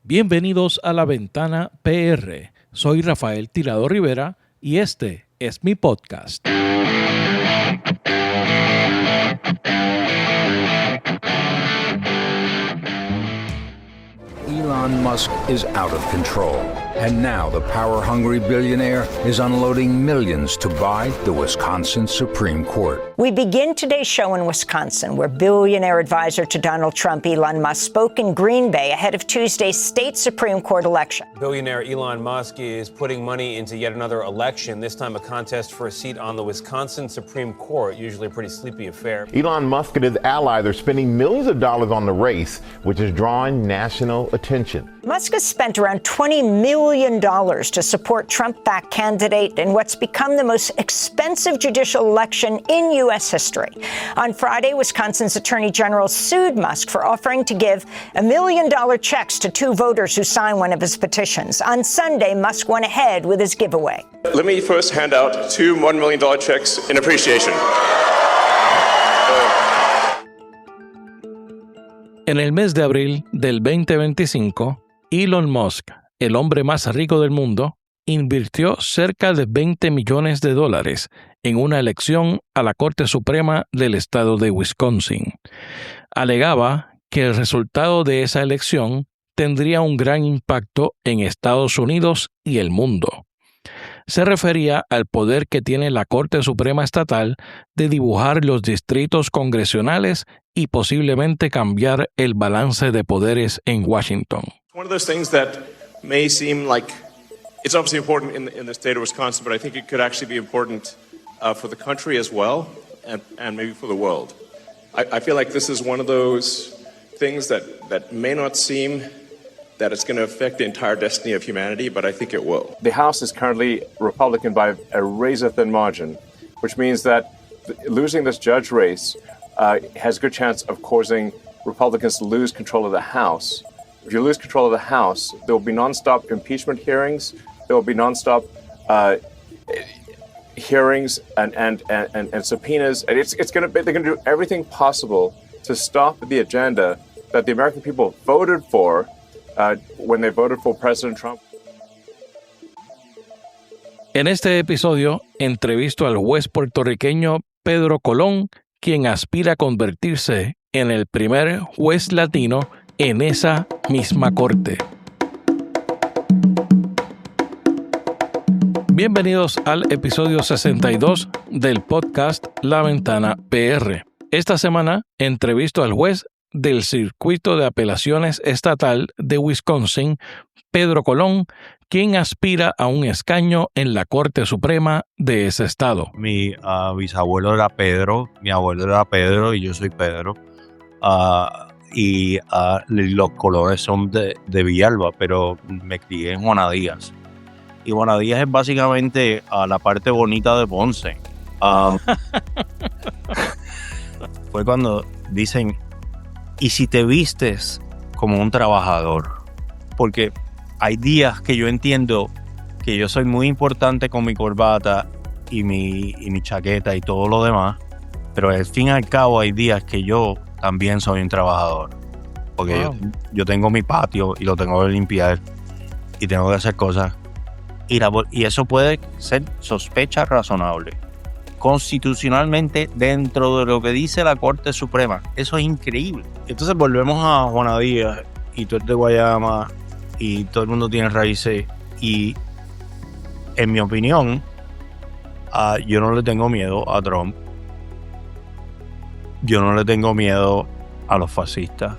Bienvenidos a La Ventana PR. Soy Rafael Tirado Rivera y este es mi podcast. Elon Musk is out of control, and now the power-hungry billionaire is unloading millions to buy the Wisconsin Supreme Court. We begin today's show in Wisconsin, where billionaire advisor to Donald Trump, Elon Musk, spoke in Green Bay ahead of Tuesday's state Supreme Court election. Billionaire Elon Musk is putting money into yet another election, this time a contest for a seat on the Wisconsin Supreme Court, usually a pretty sleepy affair. Elon Musk and his allies are spending millions of dollars on the race, which is drawing national attention. Musk has spent around $20 million to support Trump-backed candidate in what's become the most expensive judicial election in U.S. history. On Friday, Wisconsin's Attorney General sued Musk for offering to give $1 million checks to two voters who signed one of his petitions. On Sunday, Musk went ahead with his giveaway. Let me first hand out two $1 million checks in appreciation. En el mes de abril del 2025, Elon Musk, el hombre más rico del mundo, invirtió cerca de $20 millones en una elección a la Corte Suprema del estado de Wisconsin. Alegaba que el resultado de esa elección tendría un gran impacto en Estados Unidos y el mundo. Se refería al poder que tiene la Corte Suprema Estatal de dibujar los distritos congresionales y posiblemente cambiar el balance de poderes en Washington. One of those things that may seem like it's obviously important in the state of Wisconsin, but I think it could actually be important for the country as well, and maybe for the world. I feel like this is one of those things that may not seem that it's going to affect the entire destiny of humanity, but I think it will. The House is currently Republican by a razor-thin margin, which means that losing this judge race has a good chance of causing Republicans to lose control of the House. If you lose control of the House, there will be nonstop impeachment hearings. There will be nonstop hearings and subpoenas. And they're going to do everything possible to stop the agenda that the American people voted for when they voted for President Trump. En este episodio, entrevisto al juez puertorriqueño Pedro Colón, quien aspira a convertirse en el primer juez latino en esa misma corte. Bienvenidos al episodio 62 del podcast La Ventana PR. Esta semana entrevisto al juez del Circuito de Apelaciones Estatal de Wisconsin, Pedro Colón, quien aspira a un escaño en la Corte Suprema de ese estado. Mi bisabuelo era Pedro, mi abuelo era Pedro y yo soy Pedro. Y los colores son de Villalba, pero me crié en Juana Díaz. Y Juana Díaz es básicamente la parte bonita de Ponce. Fue cuando dicen, ¿y si te vistes como un trabajador? Porque hay días que yo entiendo que yo soy muy importante con mi corbata y mi chaqueta y todo lo demás, pero al fin y al cabo hay días que yo también soy un trabajador. Porque wow. yo tengo mi patio y lo tengo que limpiar y tengo que hacer cosas. Y eso puede ser sospecha razonable. Constitucionalmente, dentro de lo que dice la Corte Suprema. Eso es increíble. Entonces volvemos a Juana Díaz y tú eres de Guayama y todo el mundo tiene raíces. Y en mi opinión, yo no le tengo miedo a Trump. Yo no le tengo miedo a los fascistas.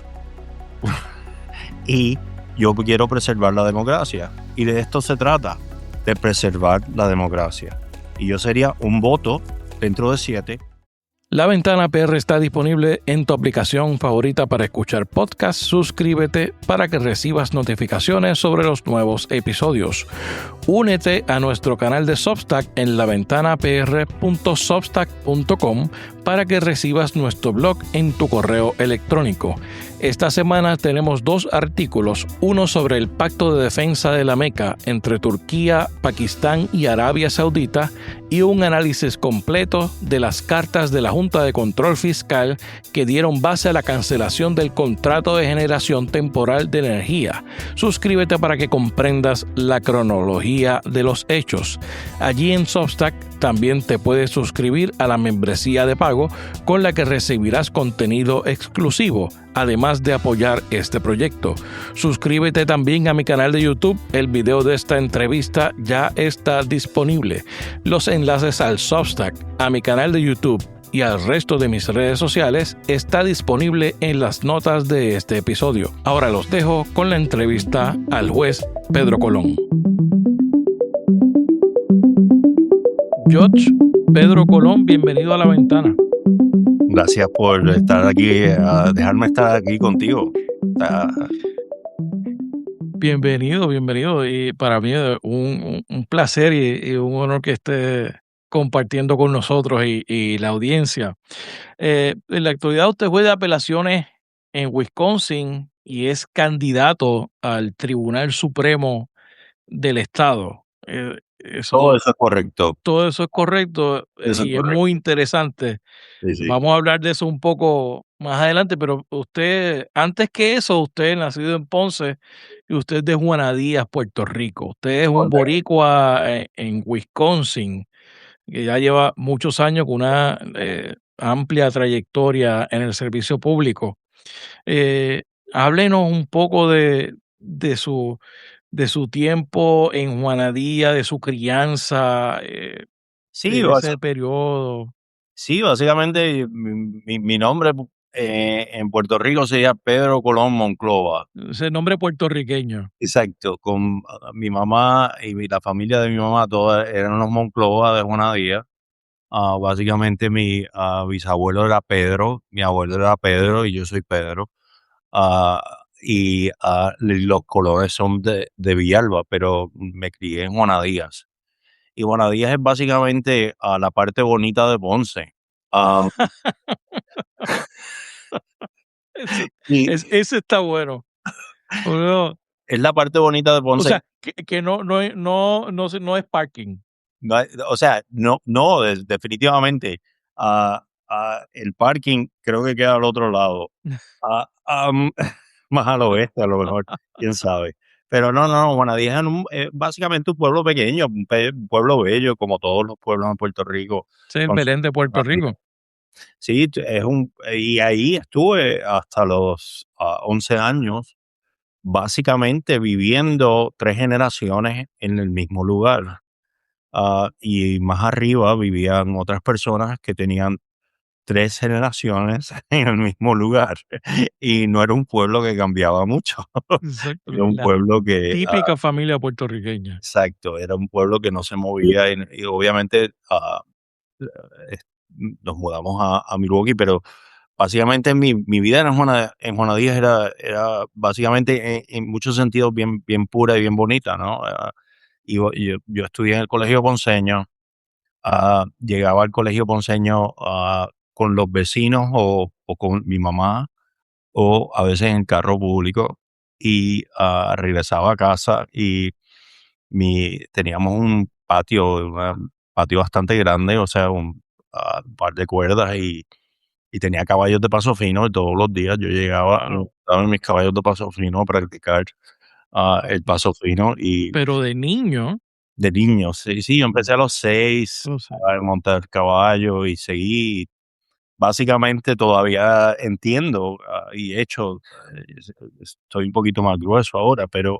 Y yo quiero preservar la democracia. Y de esto se trata, de preservar la democracia. Y yo sería un voto dentro de 7. La Ventana PR está disponible en tu aplicación favorita para escuchar podcasts. Suscríbete para que recibas notificaciones sobre los nuevos episodios. Únete a nuestro canal de Substack en laventanapr.substack.com para que recibas nuestro blog en tu correo electrónico. Esta semana tenemos 2 artículos, uno sobre el Pacto de Defensa de la Meca entre Turquía, Pakistán y Arabia Saudita y un análisis completo de las cartas de la Junta de Control Fiscal que dieron base a la cancelación del contrato de generación temporal de energía. Suscríbete para que comprendas la cronología de los hechos. Allí en Substack también te puedes suscribir a la membresía de pago con la que recibirás contenido exclusivo, además de apoyar este proyecto. Suscríbete también a mi canal de YouTube. El video de esta entrevista ya está disponible. Los enlaces al Substack, a mi canal de YouTube y al resto de mis redes sociales está disponible en las notas de este episodio. Ahora los dejo con la entrevista al juez Pedro Colón. Judge Pedro Colón, bienvenido a La Ventana. Gracias por estar aquí, dejarme estar aquí contigo. Bienvenido. Y para mí es un placer y un honor que esté compartiendo con nosotros y la audiencia. En la actualidad usted juez de apelaciones en Wisconsin y es candidato al Tribunal Supremo del Estado. Todo eso es correcto. Todo eso es correcto Eso es y es correcto. muy interesante. Sí. Vamos a hablar de eso un poco más adelante, pero usted, antes que eso, usted nacido en Ponce y usted es de Juana Díaz, Puerto Rico. Usted es un boricua en Wisconsin, que ya lleva muchos años con una amplia trayectoria en el servicio público. Háblenos un poco de su tiempo en Juana Díaz, de su crianza, Sí, de ese periodo. sí, básicamente mi nombre en Puerto Rico sería Pedro Colón Monclova. Ese nombre puertorriqueño. Exacto, con mi mamá y la familia de mi mamá, todas eran los Monclova de Juana Díaz. Básicamente mi bisabuelo era Pedro, mi abuelo era Pedro y yo soy Pedro. Ah, los colores son de Villalba, pero me crié en Juana Díaz. Y Juana Díaz es básicamente la parte bonita de Ponce. Ah, y Ese está bueno. Bueno, es la parte bonita de o Ponce. sea, que no es parking. O sea, no, definitivamente. El parking creo que queda al otro lado. Ah, am, Más al oeste, a lo mejor, quién sabe. Pero no, Juana Díaz es básicamente un pueblo pequeño, un pueblo bello, como todos los pueblos en Puerto Rico. Ese es el Con su- Belén de Puerto Rico. Sí, y ahí estuve hasta los 11 años, básicamente viviendo 3 generaciones en el mismo lugar. Y más arriba vivían otras personas que tenían 3 generaciones en el mismo lugar. Y no era un pueblo que cambiaba mucho. Exacto. Era un La pueblo que, típica familia puertorriqueña. exacto, era un pueblo que no se movía. Y obviamente es- nos mudamos a Milwaukee, pero básicamente mi vida en Juana Díaz era básicamente en muchos sentidos bien pura y bien bonita, ¿no? Yo estudié en el Colegio Ponceño. Llegaba al Colegio Ponceño con los vecinos o con mi mamá o a veces en carro público y regresaba a casa y teníamos un patio bastante grande, o sea, un par de cuerdas y tenía caballos de paso fino y todos los días yo llegaba Wow. en mis caballos de paso fino a practicar el paso fino y Pero de niño, de niño, sí, yo empecé a los 6 no sé. a montar caballo y seguí. Básicamente todavía entiendo y hecho, estoy un poquito más grueso ahora, pero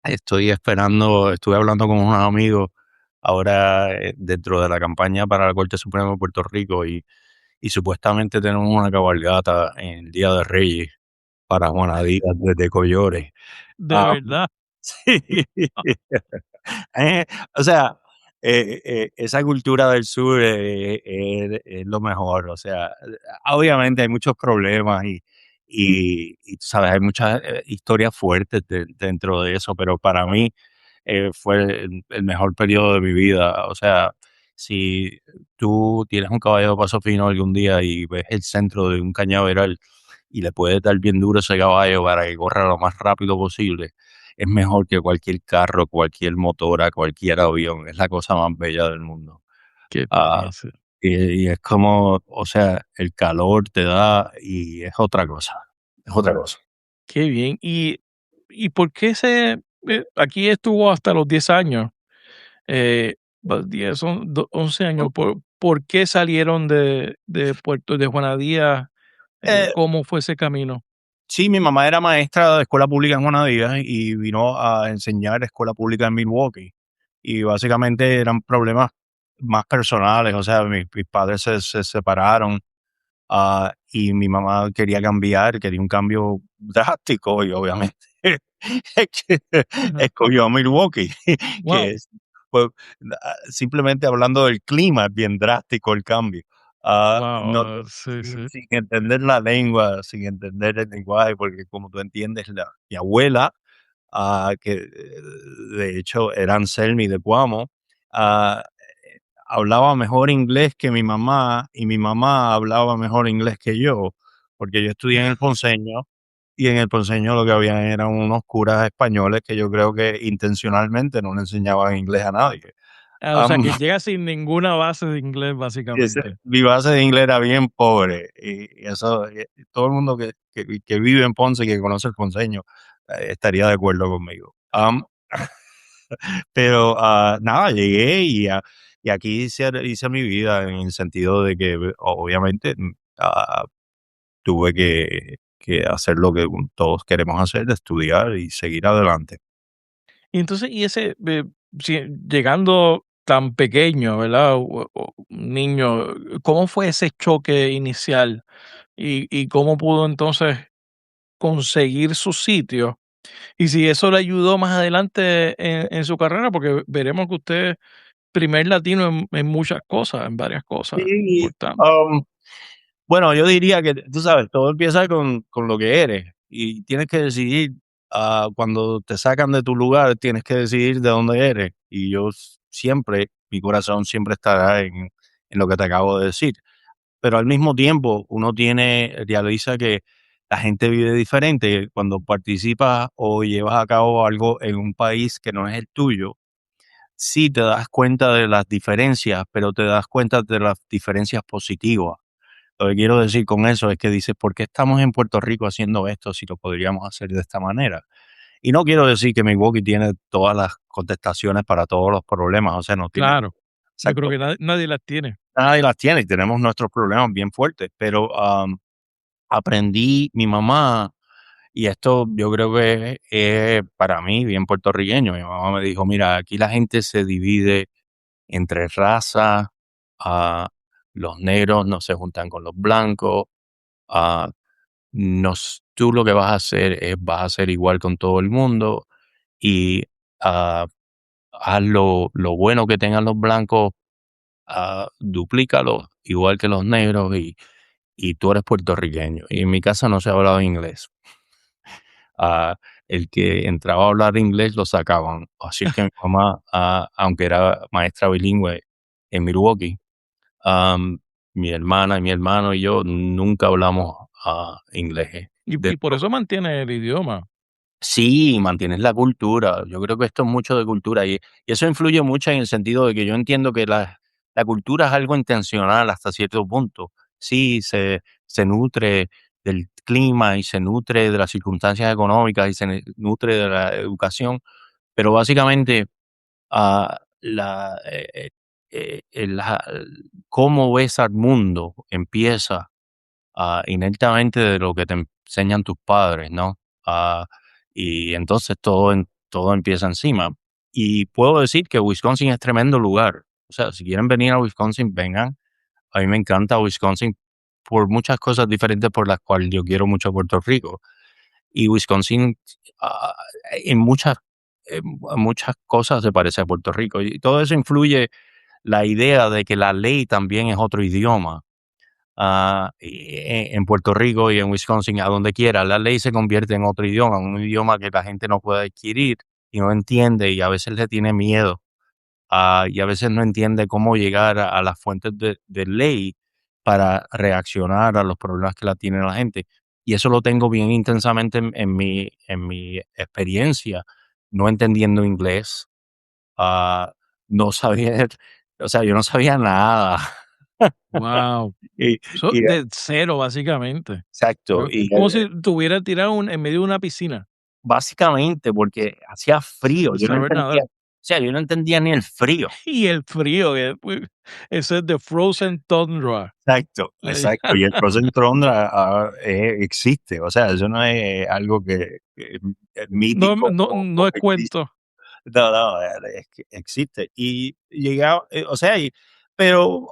estuve hablando con unos amigos ahora dentro de la campaña para la Corte Suprema de Puerto Rico y supuestamente tenemos una cabalgata en el Día de Reyes para Juana Díaz desde Collores. De Ah, verdad. sí. O sea, esa cultura del sur es lo mejor. O sea, obviamente hay muchos problemas y tú sabes, hay muchas historias fuertes dentro de eso, pero para mí fue el mejor periodo de mi vida. O sea, si tú tienes un caballo de paso fino algún día y ves el centro de un cañaveral y le puedes dar bien duro a ese caballo para que corra lo más rápido posible, es mejor que cualquier carro, cualquier motora, cualquier avión. Es la cosa más bella del mundo. Qué Ah, experiencia. y es como, o sea, el calor te da y es otra cosa. Es otra cosa. Qué bien. ¿Y por qué aquí estuvo hasta los 10 años? 10, 11 años. ¿Por qué salieron de Juanadía? Eh, ¿Cómo fue ese camino? sí, mi mamá era maestra de escuela pública en Juanadía y vino a enseñar escuela pública en Milwaukee. Y básicamente eran problemas más personales, o sea, mis padres se separaron. Y mi mamá quería cambiar, quería un cambio drástico y obviamente Ajá. escogió a Milwaukee, que Wow, es, pues, simplemente hablando del clima, es bien drástico el cambio. No, wow, sí, sí. sin entender la lengua, sin entender el lenguaje, porque como tú entiendes, mi abuela, que de hecho era Anselmi de Cuamo, ah, hablaba mejor inglés que mi mamá y mi mamá hablaba mejor inglés que yo, porque yo estudié en el Ponceño y en el Ponceño lo que había eran unos curas españoles que yo creo que intencionalmente no le enseñaban inglés a nadie. O sea, Am, que llega sin ninguna base de inglés, básicamente. mi base de inglés era bien pobre y eso, todo el mundo que vive en Ponce y que conoce el Ponceño estaría de acuerdo conmigo. Pero nada, llegué y aquí hice mi vida en el sentido de que obviamente tuve que hacer lo que todos queremos hacer, de estudiar y seguir adelante. Y entonces, llegando tan pequeño, ¿verdad? Un niño, ¿cómo fue ese choque inicial? ¿Y cómo pudo entonces conseguir su sitio? Y si eso le ayudó más adelante en su carrera, porque veremos que usted es primer latino en muchas cosas, en varias cosas Sí, importantes. um, bueno, yo diría que, tú sabes, todo empieza con lo que eres y tienes que decidir, cuando te sacan de tu lugar, tienes que decidir de dónde eres. Y yo siempre, mi corazón siempre estará en lo que te acabo de decir. Pero al mismo tiempo, realiza que la gente vive diferente. Cuando participas o llevas a cabo algo en un país que no es el tuyo, sí te das cuenta de las diferencias, pero te das cuenta de las diferencias positivas. Lo que quiero decir con eso es que dices, ¿por qué estamos en Puerto Rico haciendo esto si lo podríamos hacer de esta manera? Y no quiero decir que Milwaukee tiene todas las contestaciones para todos los problemas, o sea, no tiene, Claro, yo creo exacto, que nadie las tiene. nadie las tiene y tenemos nuestros problemas bien fuertes, pero aprendí mi mamá, y esto yo creo que es para mí bien puertorriqueño. Mi mamá me dijo, mira, aquí la gente se divide entre razas, ah, los negros no se juntan con los blancos, ah, tú lo que vas a hacer es vas a ser igual con todo el mundo y ah, haz lo bueno que tengan los blancos, duplícalo igual que los negros y tú eres puertorriqueño. Y en mi casa no se hablaba inglés. El que entraba a hablar inglés lo sacaban. Así es que mi mamá, aunque era maestra bilingüe en Milwaukee, am, mi hermana y mi hermano y yo nunca hablamos inglés. Y por eso mantiene el idioma. Sí, mantienes la cultura. Yo creo que esto es mucho de cultura y eso influye mucho en el sentido de que yo entiendo que la cultura es algo intencional hasta cierto punto. Sí, se nutre del clima y se nutre de las circunstancias económicas y nutre de la educación, pero básicamente la, cómo ves al mundo empieza inherentamente de lo que te enseñan tus padres, ¿no? Ah, y entonces todo empieza encima. Y puedo decir que Wisconsin es tremendo lugar. O sea, si quieren venir a Wisconsin, vengan. A mí me encanta Wisconsin por muchas cosas diferentes por las cuales yo quiero mucho a Puerto Rico. Y Wisconsin, ah, en muchas cosas se parece a Puerto Rico. Y todo eso influye la idea de que la ley también es otro idioma. En Puerto Rico y en Wisconsin, a donde quiera, la ley se convierte en otro idioma, un idioma que la gente no puede adquirir y no entiende y a veces le tiene miedo, y a veces no entiende cómo llegar a las fuentes de ley para reaccionar a los problemas que la tiene la gente. Y eso lo tengo bien intensamente en mi experiencia, no entendiendo inglés. ah, no sabía, o sea, yo no sabía nada. Wow. Y, Eso y, de cero, básicamente. exacto. Y Como si tuviera tirado en medio de una piscina, básicamente porque hacía frío, sin yo no saber entendía, nadar. o sea, yo no entendía ni el frío. Y el frío, pues, eso es de Frozen Tundra. Exacto, Allá. exacto. Y el Frozen Throne existe, o sea, eso no es algo que es No, mítico no o es ficticio. cuento. No, no, es que existe. Y llegué o sea, pero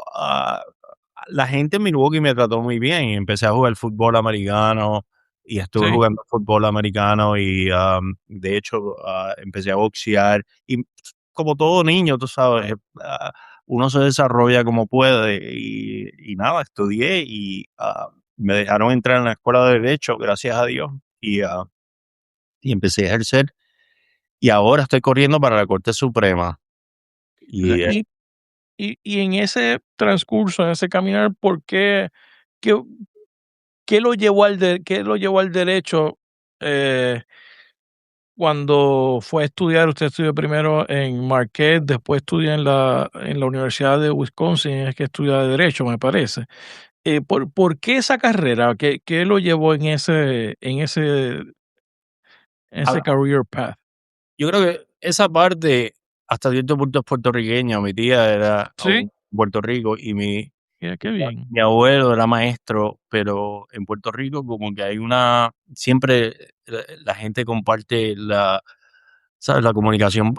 la gente en Milwaukee me trató muy bien. Y empecé a jugar fútbol americano y estuve Sí, jugando fútbol americano y de hecho empecé a boxear. Y como todo niño, tú sabes, uno se desarrolla como puede y nada, estudié y me dejaron entrar en la escuela de Derecho, gracias a Dios, y empecé a ejercer y ahora estoy corriendo para la Corte Suprema. o sea, Y, y en ese transcurso, en ese caminar, ¿por qué qué lo llevó al derecho, eh, cuando fue a estudiar? Usted estudió primero en Marquette, después estudia en la Universidad de Wisconsin, es que estudia Derecho, me parece. ¿Por qué esa carrera? ¿Qué lo llevó en ese a career path? yo creo que esa parte, hasta cierto punto, es puertorriqueña. Mi tía era Sí, Puerto Rico y mira qué bien. mi abuelo era maestro, pero en Puerto Rico como que hay siempre la gente comparte ¿sabes? La comunicación,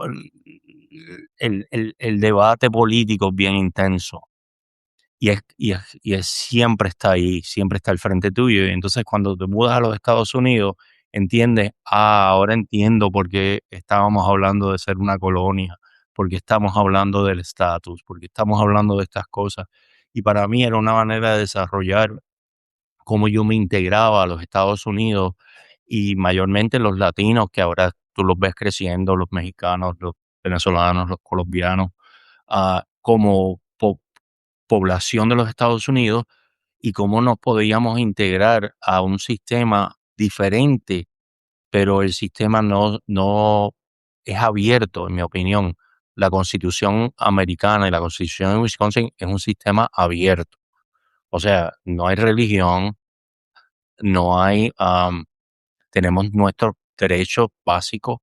el debate político es bien intenso. Siempre está ahí, siempre está al frente tuyo. Y entonces cuando te mudas a los Estados Unidos, entiendes, ahora entiendo por qué estábamos hablando de ser una colonia, por qué estamos hablando del estatus, por qué estamos hablando de estas cosas. Y para mí era una manera de desarrollar cómo yo me integraba a los Estados Unidos y mayormente los latinos, que ahora tú los ves creciendo, los mexicanos, los venezolanos, los colombianos, como población de los Estados Unidos y cómo nos podíamos integrar a un sistema diferente, pero el sistema no es abierto, en mi opinión. La Constitución americana y la Constitución de Wisconsin es un sistema abierto. O sea, no hay religión, no hay, tenemos nuestros derechos básicos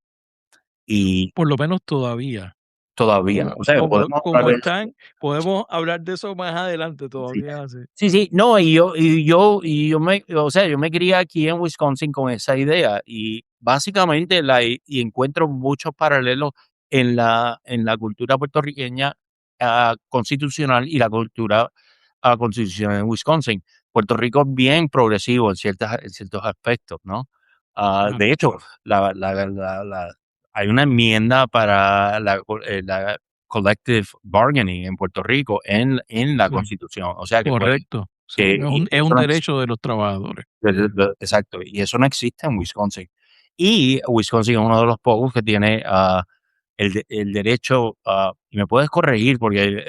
y Por lo menos todavía. todavía, Como o sea, como podemos como hablar de están, podemos hablar de eso más adelante, sí. todavía así. Sí, sí, no, o sea, yo me crié aquí en Wisconsin con esa idea y básicamente y encuentro muchos paralelos en la cultura puertorriqueña constitucional y la cultura constitucional en Wisconsin. Puerto Rico es bien progresivo en ciertos aspectos, ¿no? Claro, De hecho, hay una enmienda para la collective bargaining en Puerto Rico en la sí, Constitución. O sea, que puede correcto. Sí, que y es eso un no derecho de los trabajadores. exacto, y eso no existe en Wisconsin. Y Wisconsin es uno de los pocos que tiene, el derecho, y me puedes corregir porque,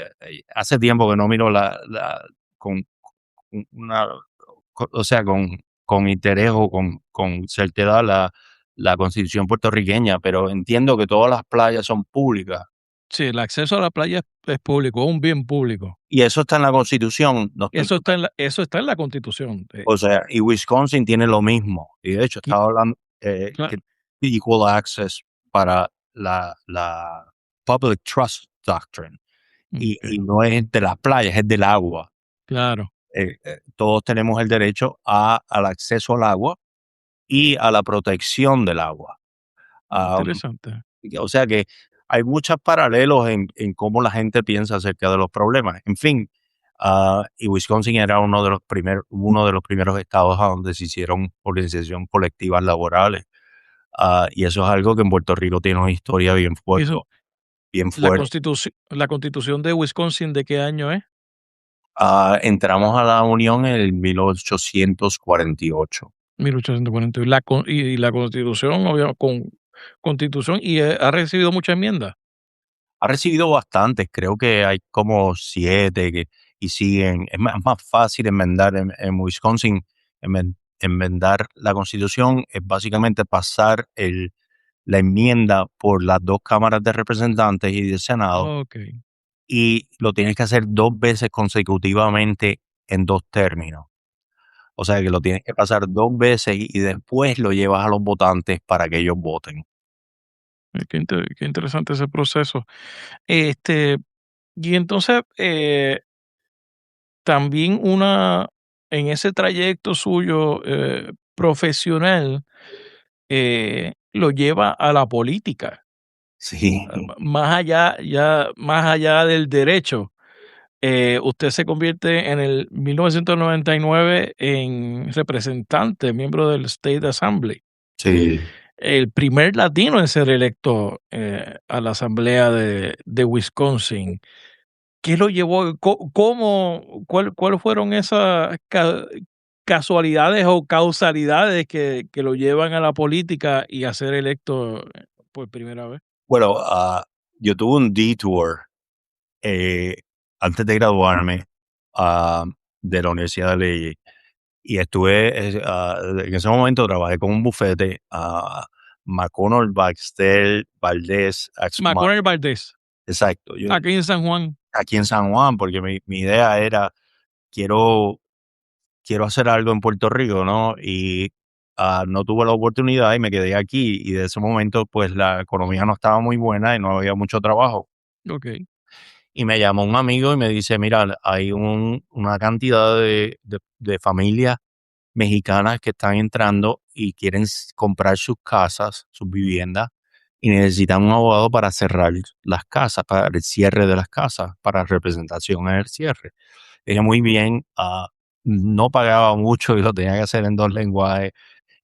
hace tiempo que no miro con una o sea, con interés o con certeza la Constitución puertorriqueña, pero entiendo que todas las playas son públicas. Sí, el acceso a la playa es público, es un bien público. Y eso está en la Constitución, no estoy Eso está en la Constitución, o sea, y Wisconsin tiene lo mismo. Y de hecho, qui estaba hablando, cla que equal access para la Public Trust Doctrine, y okey, no es de las playas, es del agua. claro, Todos tenemos el derecho al acceso al agua y a la protección del agua. Am, interesante. o sea que hay muchos paralelos en cómo la gente piensa acerca de los problemas. En fin, y Wisconsin era uno de los primeros estados a donde se hicieron organización colectivas laborales. Y eso es algo que en Puerto Rico tiene una historia Eso, bien fuerte. la Constitución de Wisconsin, ¿de qué año es? Entramos a la Unión en el 1848. 1840. Y la Constitución, obvia con Constitución, y, ¿ha recibido muchas enmiendas? Ha recibido bastantes, creo que hay como 7 y siguen. Es más fácil enmendar en Wisconsin, enmendar la Constitución es básicamente pasar la enmienda por las dos cámaras de representantes y del Senado, Ok. y lo tienes que hacer 2 veces consecutivamente en 2 términos. O sea que lo tienes que pasar 2 veces y después lo llevas a los votantes para que ellos voten. Qué interesante ese proceso. Este, y entonces, también en ese trayecto suyo profesional, lo lleva a la política, Sí, más allá del derecho. Usted se convierte en el 1999 en representante, miembro del State Assembly, sí. el primer latino en ser electo a la Asamblea de Wisconsin. ¿Qué lo llevó? ¿Cuáles fueron esas casualidades o causalidades que lo llevan a la política y a ser electo por primera vez? Bueno, yo tuve un detour eh, antes de graduarme ah, de la Universidad de Leyes, y estuve, en ese momento trabajé con un bufete, McConnell, Baxter, Valdés, Macorel Valdés, exacto, aquí en San Juan. aquí en San Juan, porque mi idea era, quiero, quiero hacer algo en Puerto Rico, ¿no? Y no tuve la oportunidad y me quedé aquí, y de ese momento pues la economía no estaba muy buena y no había mucho trabajo. Ok. Y me llamó un amigo y me dice, mira, hay una cantidad de familias mexicanas que están entrando y quieren comprar sus casas, sus viviendas, y necesitan un abogado para cerrar las casas, para el cierre de las casas, para representación en el cierre. Ella muy bien, no pagaba mucho y lo tenía que hacer en 2 lenguajes.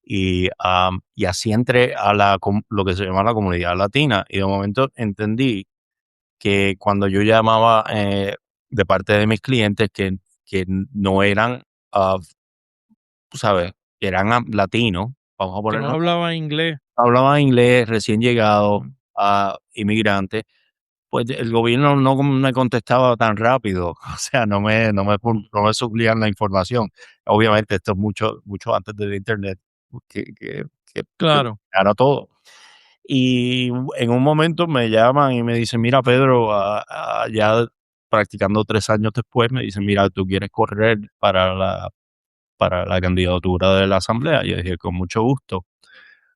Y así entré a lo que se llama la comunidad latina. Y de momento entendí que cuando yo llamaba de parte de mis clientes que no eran, tú sabes, que eran latinos, vamos a Que no ponerlo, hablaba inglés. hablaban inglés, recién llegados, inmigrantes, pues el gobierno no me contestaba tan rápido, o sea, no me suplían la información. Obviamente esto es mucho antes del internet, que Claro. era todo. Y en un momento me llaman y me dicen, mira, Pedro, ya practicando 3 años después, me dicen, mira, tú quieres correr para la candidatura de la asamblea. Yo dije, con mucho gusto.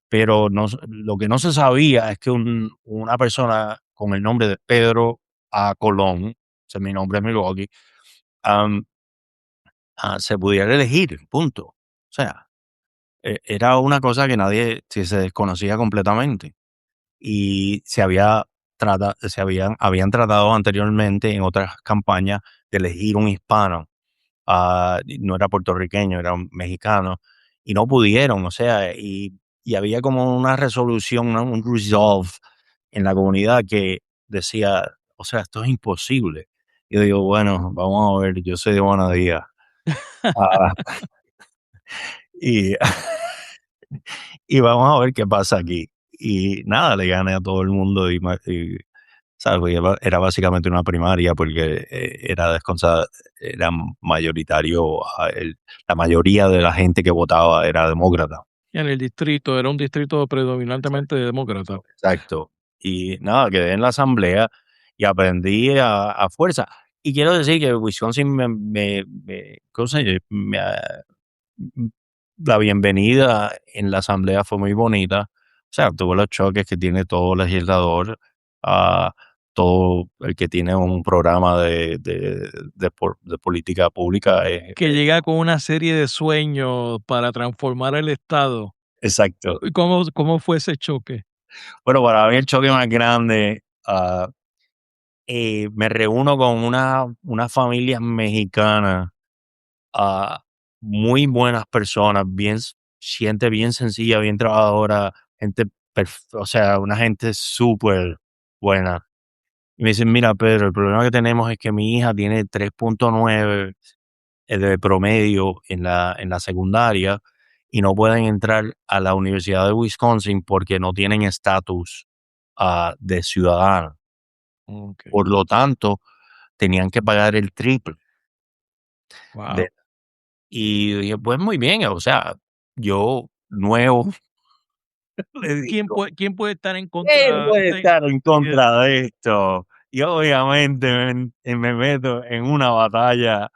Pero lo que no se sabía es que una persona con el nombre de Pedro A. Colón, ese es mi nombre en Milwaukee, am, se pudiera elegir, punto. O sea, era una cosa que nadie se desconocía completamente. Y habían tratado anteriormente en otras campañas de elegir un hispano. No era puertorriqueño, era un mexicano, y no pudieron, o sea, y había como una resolución, ¿no? Un resolve en la comunidad que decía, o sea, esto es imposible. Y yo digo, bueno, vamos a ver, yo soy de Bonadía. ah, y, y vamos a ver qué pasa aquí. Y nada, le gané a todo el mundo ¿sabes? Porque era básicamente una primaria porque era mayoritario, la mayoría de la gente que votaba era demócrata. En el distrito, era un distrito predominantemente demócrata. Exacto. Y nada, quedé en la asamblea y aprendí a fuerza. Y quiero decir que Wisconsin ¿cómo se dice? La bienvenida en la asamblea fue muy bonita. O sea, tuvo los choques que tiene todo legislador, ah, todo el que tiene un programa de política pública. Que llega con una serie de sueños para transformar el Estado. Exacto. ¿Y cómo fue ese choque? Bueno, para mí el choque más grande, me reúno con una familia mexicana, ah, muy buenas personas, gente bien sencilla, bien trabajadora, gente, o sea, una gente súper buena. Y me dicen, mira, Pedro, el problema que tenemos es que mi hija tiene 3.9 de promedio en la secundaria y no pueden entrar a la Universidad de Wisconsin porque no tienen estatus de ciudadano. Ok. Por lo tanto, tenían que pagar el triple. Wow. Y dije, pues muy bien, o sea, yo, nuevo, le digo, ¿Quién puede estar en ¿quién contra puede de estar en esto? contra de esto? Y obviamente me meto en una batalla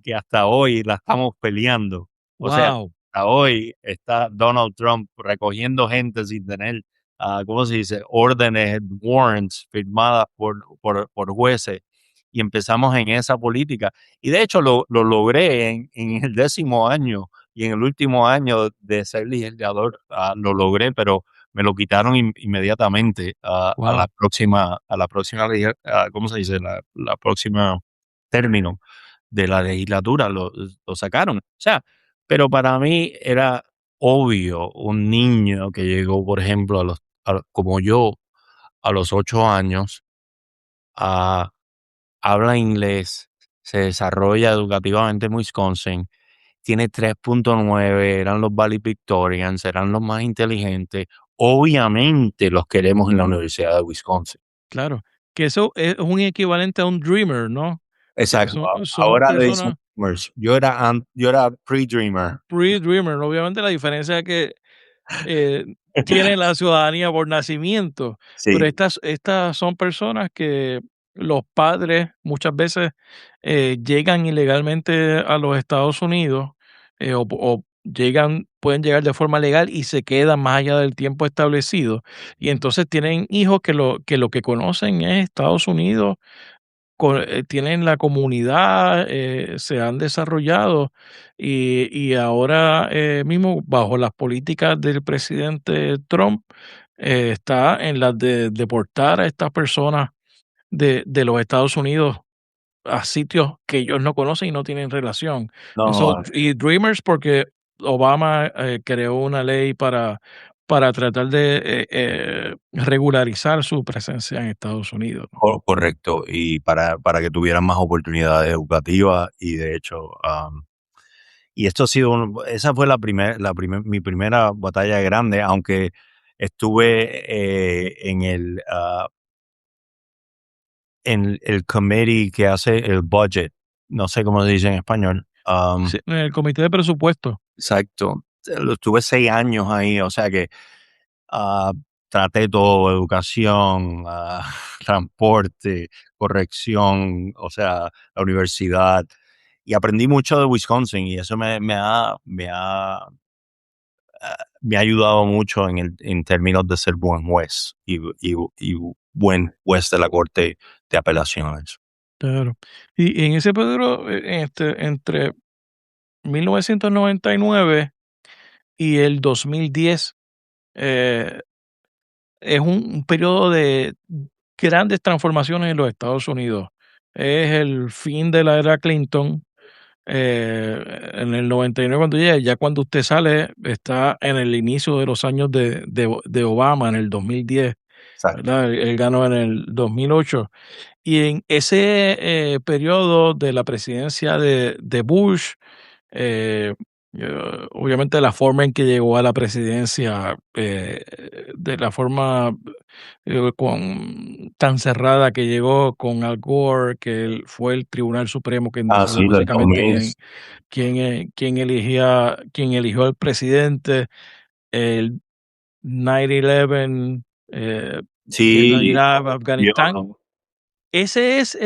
que hasta hoy la estamos peleando. O sea, Wow, hasta hoy está Donald Trump recogiendo gente sin tener, ¿cómo se dice? Órdenes, warrants firmadas por jueces. Y empezamos en esa política. Y de hecho lo logré en el 10º año y en el último año de ser legislador, lo logré, pero me lo quitaron inmediatamente wow. a la próxima, ¿cómo se dice? La próxima término de la legislatura lo sacaron. O sea, pero para mí era obvio un niño que llegó, por ejemplo, como yo, a los 8 años, a habla inglés, se desarrolla educativamente en Wisconsin, tiene 3.9, eran los valedictorians, eran los más inteligentes. Obviamente los queremos en la Universidad de Wisconsin. Claro, que eso es un equivalente a un dreamer, ¿no? Que Exacto. son Ahora le dicen personas dreamers. Yo era pre-dreamer. pre-dreamer. Obviamente la diferencia es que eh, tienen la ciudadanía por nacimiento, pero Sí, estas son personas que los padres muchas veces llegan ilegalmente a los Estados Unidos o pueden llegar de forma legal y se quedan más allá del tiempo establecido. Y entonces tienen hijos que lo que conocen es Estados Unidos, tienen la comunidad, se han desarrollado y ahora mismo bajo las políticas del presidente Trump está en las de deportar a estas personas de los Estados Unidos a sitios que ellos no conocen y no tienen relación. no, Y Dreamers porque Obama creó una ley para tratar de regularizar su presencia en Estados Unidos, ¿no? correcto. Y para que tuvieran más oportunidades educativas y de hecho, y esto ha sido, esa fue mi primera batalla grande, aunque estuve en el committee que hace el budget, no sé cómo se dice en español. Sí, en el comité de presupuesto. Exacto. Lo estuve 6 años ahí, o sea que ah, traté todo, educación, transporte, corrección, o sea, la universidad, y aprendí mucho de Wisconsin y eso me ha ayudado mucho en términos de ser buen juez y buen juez de la Corte de Apelaciones. Claro. Y en ese periodo, entre 1999 y el 2010, eh, es un periodo de grandes transformaciones en los Estados Unidos. Es el fin de la era Clinton. En el 99 cuando llega, ya cuando usted sale, está en el inicio de los años de Obama, en el 2010, Exacto. ¿verdad? Él ganó en el 2008. Y en ese periodo de la presidencia de Bush, eh, obviamente la forma en que llegó a la presidencia, de la forma tan cerrada que llegó con Al Gore, que fue el Tribunal Supremo quien Sí, decidió del básicamente 2000. quién eligió al presidente, el 9/11, Sí, Irak, Afganistán. yo, Ese es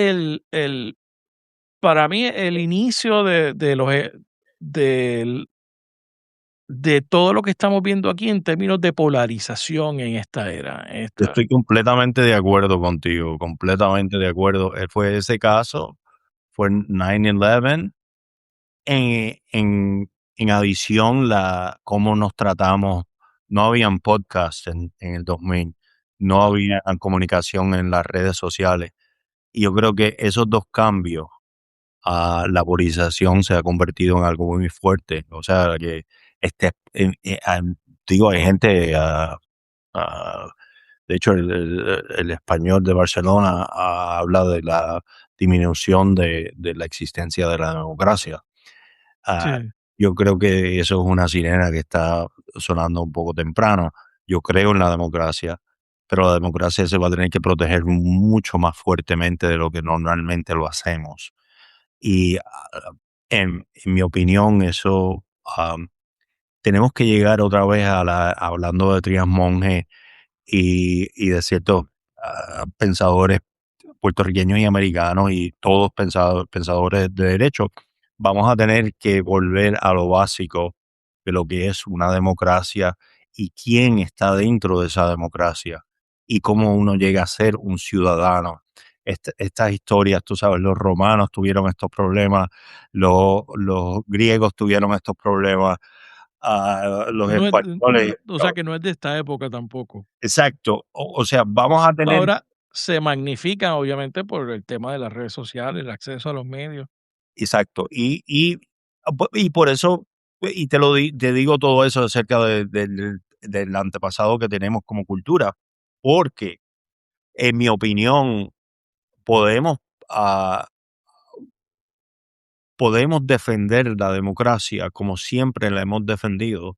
para mí, el inicio del de todo lo que estamos viendo aquí en términos de polarización en esta era, yo estoy completamente de acuerdo contigo, completamente de acuerdo. Fue ese caso, fue 9/11, en adición, cómo nos tratamos. No habían podcasts en el 2000, no había comunicación en las redes sociales. Y yo creo que esos dos cambios, la polarización se ha convertido en algo muy fuerte. O sea, que digo, hay gente, ah, de hecho, el español de Barcelona habla de la disminución de la existencia de la democracia. Ah, sí, yo creo que eso es una sirena que está sonando un poco temprano. Yo creo en la democracia, pero la democracia se va a tener que proteger mucho más fuertemente de lo que normalmente lo hacemos. Y en mi opinión, eso tenemos que llegar otra vez hablando de Trias Monge y de ciertos pensadores puertorriqueños y americanos y todos pensadores de derecho, vamos a tener que volver a lo básico de lo que es una democracia y quién está dentro de esa democracia y cómo uno llega a ser un ciudadano. Estas historias, tú sabes, los romanos tuvieron estos problemas, los griegos tuvieron estos problemas, los No es, españoles. o sea que no es de esta época tampoco. Exacto. O sea, vamos a tener. Ahora se magnifican, obviamente, por el tema de las redes sociales, el acceso a los medios. Exacto. Y por eso, y te digo todo eso acerca del antepasado que tenemos como cultura, porque en mi opinión podemos, ah, podemos defender la democracia como siempre la hemos defendido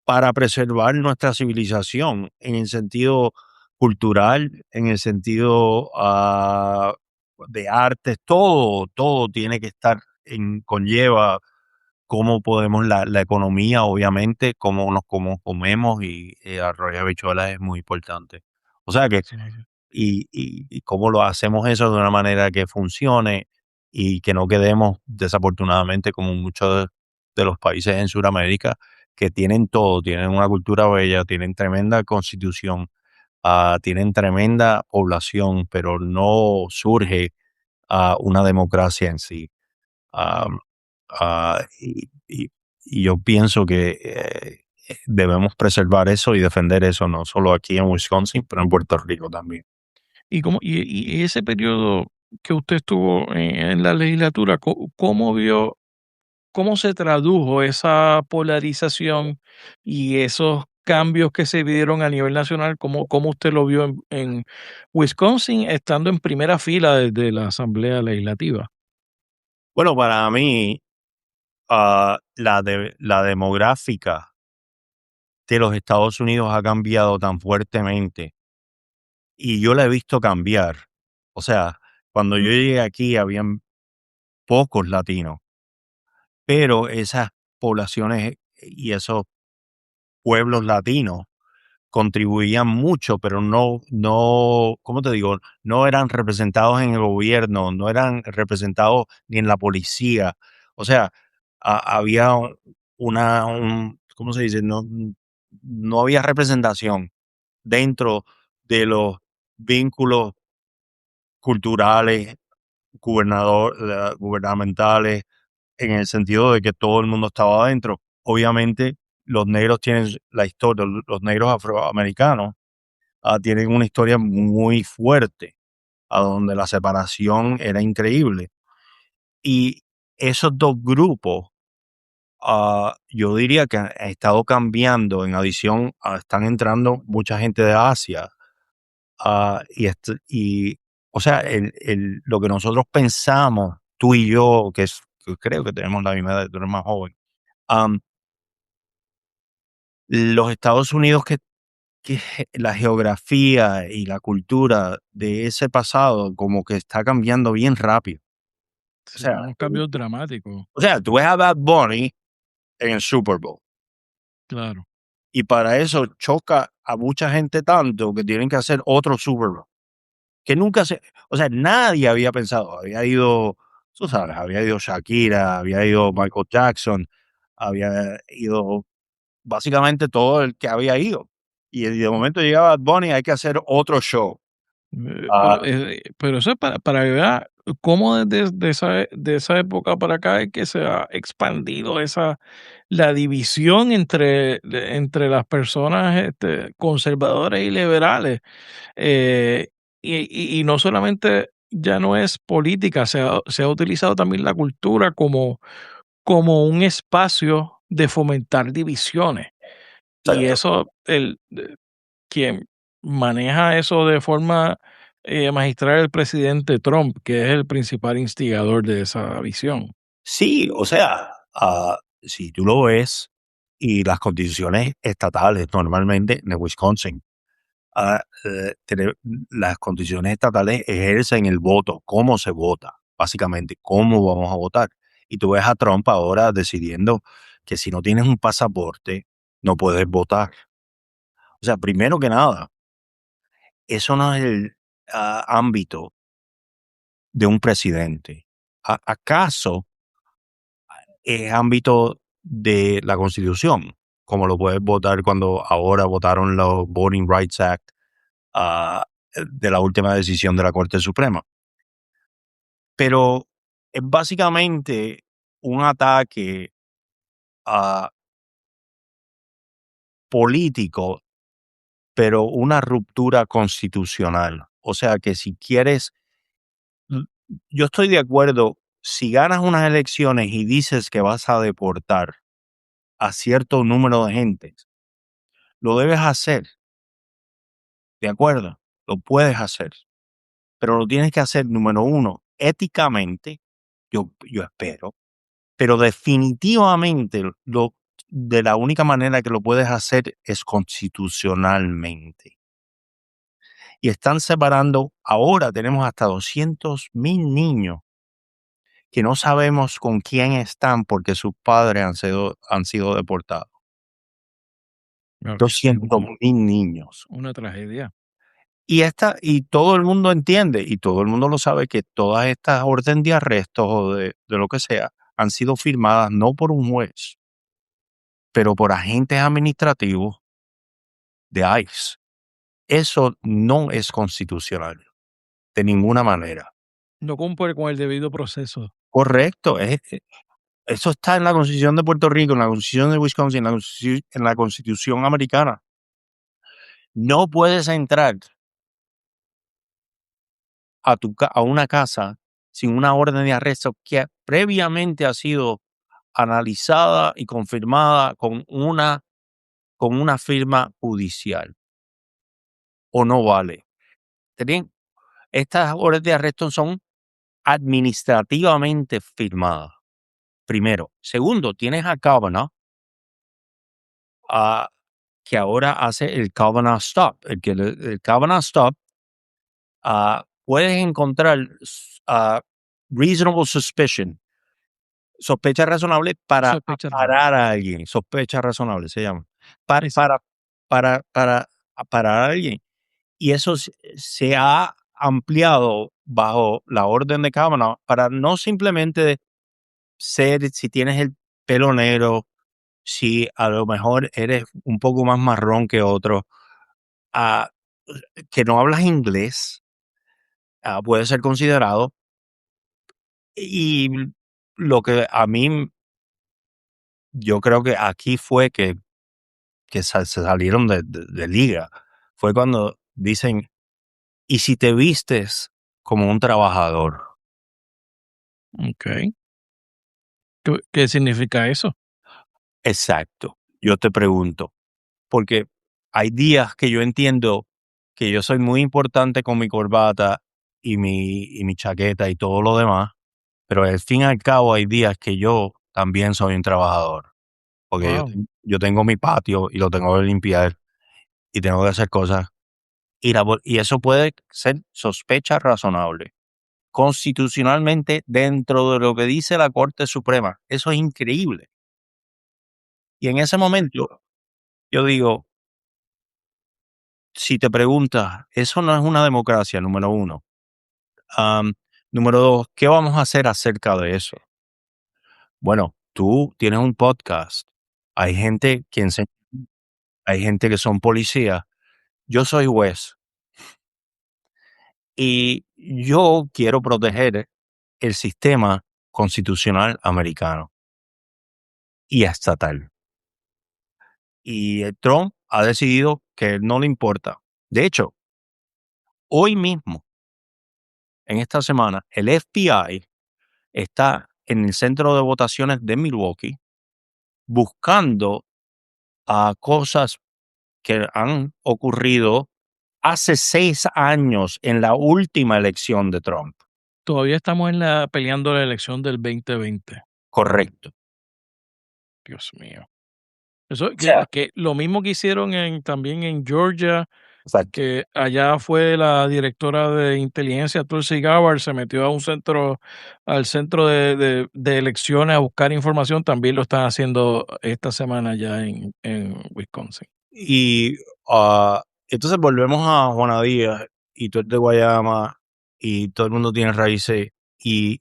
para preservar nuestra civilización en el sentido cultural, en el sentido de artes, todo tiene que estar conlleva cómo podemos, la economía, obviamente, cómo comemos y arroz y habichuelas es muy importante. O sea que, Sí, sí. y cómo lo hacemos eso de una manera que funcione y que no quedemos desafortunadamente como muchos de los países en Sudamérica que tienen todo, tienen una cultura bella, tienen tremenda constitución, tienen tremenda población, pero no surge una democracia en sí. Am, Claro. ah, y, y- y yo pienso que debemos preservar eso y defender eso, no solo aquí en Wisconsin, pero en Puerto Rico también. Y ese periodo que usted estuvo en la legislatura, ¿cómo vio, cómo se tradujo esa polarización y esos cambios que se dieron a nivel nacional? ¿Cómo usted lo vio en Wisconsin, estando en primera fila de la Asamblea Legislativa? Bueno, para mí, la demográfica de los Estados Unidos ha cambiado tan fuertemente y yo la he visto cambiar. O sea, cuando yo llegué aquí habían pocos latinos, pero esas poblaciones y esos pueblos latinos contribuían mucho, pero ¿cómo te digo? No eran representados en el gobierno, no eran representados ni en la policía. O sea, había ¿cómo se dice? No había representación dentro de los vínculos culturales, gubernamentales, en el sentido de que todo el mundo estaba adentro. Obviamente, los negros tienen la historia, los negros afroamericanos tienen una historia muy fuerte, a donde la separación era increíble. Y esos dos grupos, yo diría que han estado cambiando. En adición, están entrando mucha gente de Asia. O sea, lo que nosotros pensamos, tú y yo, que creo que tenemos la misma edad, tú eres más joven, am, los Estados Unidos que la geografía y la cultura de ese pasado como que está cambiando bien rápido. O Sí, sea, unos cambios dramáticos, tú ves a Bad Bunny en el Super Bowl claro. y para eso choca a mucha gente tanto que tienen que hacer otro Super Bowl. Que nunca o sea, nadie había pensado, había ido, tú sabes, había ido Shakira, había ido Michael Jackson, había ido básicamente todo el que había ido. Y de momento llegaba Bad Bunny, hay que hacer otro show. Ah, Pero eso es para que vea cómo desde de esa época para acá es que se ha expandido la división entre las personas conservadoras y liberales. Eh, y no solamente ya no es política, se ha utilizado también la cultura como un espacio de fomentar divisiones. Y exacto. eso, quien maneja eso de forma magistral, el presidente Trump, que es el principal instigador de esa visión. Sí, o sea, si tú lo ves, y las constituciones estatales normalmente en Wisconsin, las constituciones estatales ejercen el voto, cómo se vota, básicamente, cómo vamos a votar. Y tú ves a Trump ahora decidiendo que si no tienes un pasaporte, no puedes votar. O sea, primero que nada, eso no es el ámbito de un presidente. ¿Acaso es ámbito de la Constitución? Como lo puedes votar cuando ahora votaron los Voting Rights Act de la última decisión de la Corte Suprema. Pero es básicamente un ataque político, pero una ruptura constitucional. O sea que si quieres, yo estoy de acuerdo, si ganas unas elecciones y dices que vas a deportar a cierto número de gente, lo debes hacer, ¿de acuerdo? Lo puedes hacer, pero lo tienes que hacer, número uno, éticamente, yo espero, pero definitivamente de la única manera que lo puedes hacer es constitucionalmente. Y están separando, ahora tenemos hasta 200,000 niños que no sabemos con quién están porque sus padres han sido deportados. Claro que sí, 200,000 niños. una tragedia. Y todo el mundo entiende y todo el mundo lo sabe que todas estas órdenes de arresto o de lo que sea han sido firmadas no por un juez, pero por agentes administrativos de ICE. Eso no es constitucional, de ninguna manera. No cumple con el debido proceso. Correcto, eso está en la Constitución de Puerto Rico, en la Constitución de Wisconsin, en la Constitución americana. No puedes entrar a una casa sin una orden de arresto que previamente ha sido analizada y confirmada con una firma judicial. O no vale. Tienen- Estas órdenes de arresto son administrativamente firmadas. Primero. Segundo, tienes a Kavanaugh, que ahora hace el Kavanaugh Stop. El Kavanaugh Stop, puedes encontrar reasonable suspicion, sospecha razonable para Sospecha parar a alguien. Sospecha razonable se llama. Para, Sí, sí. para parar a alguien. Y eso se ha ampliado bajo la orden de Kavanaugh para no simplemente ser si tienes el pelo negro, si a lo mejor eres un poco más marrón que otro, que no hablas inglés, puede ser considerado. Y lo que a mí, yo creo que aquí fue que se salieron de liga, fue cuando dicen, ¿y si te vistes como un trabajador? Ok. ¿Qué significa eso? Exacto. Yo te pregunto, porque hay días que yo entiendo que yo soy muy importante con mi corbata y mi chaqueta y todo lo demás, pero al fin y al cabo hay días que yo también soy un trabajador, porque Wow. yo tengo mi patio y lo tengo que limpiar y tengo que hacer cosas, y eso puede ser sospecha razonable. Constitucionalmente, dentro de lo que dice la Corte Suprema, eso es increíble. Y en ese momento, yo digo, si te preguntas, eso no es una democracia, número uno. Número dos, ¿qué vamos a hacer acerca de eso? Bueno, tú tienes un podcast. Hay gente que enseña, hay gente que son policías. Yo soy juez y yo quiero proteger el sistema constitucional americano y estatal. Y Trump ha decidido que no le importa. De hecho, hoy mismo, en esta semana, el FBI está en el centro de votaciones de Milwaukee buscando cosas que han ocurrido hace 6 años en la última elección de Trump. Todavía estamos peleando la elección del 2020. Correcto. Dios mío. Eso, sea, que lo mismo que hicieron también en Georgia Exacto. que allá fue la directora de inteligencia, Tulsi Gabbard, se metió al centro de elecciones a buscar información, también lo están haciendo esta semana ya en Wisconsin. Y entonces volvemos a Juana Díaz, y tú eres de Guayama, y todo el mundo tiene raíces, y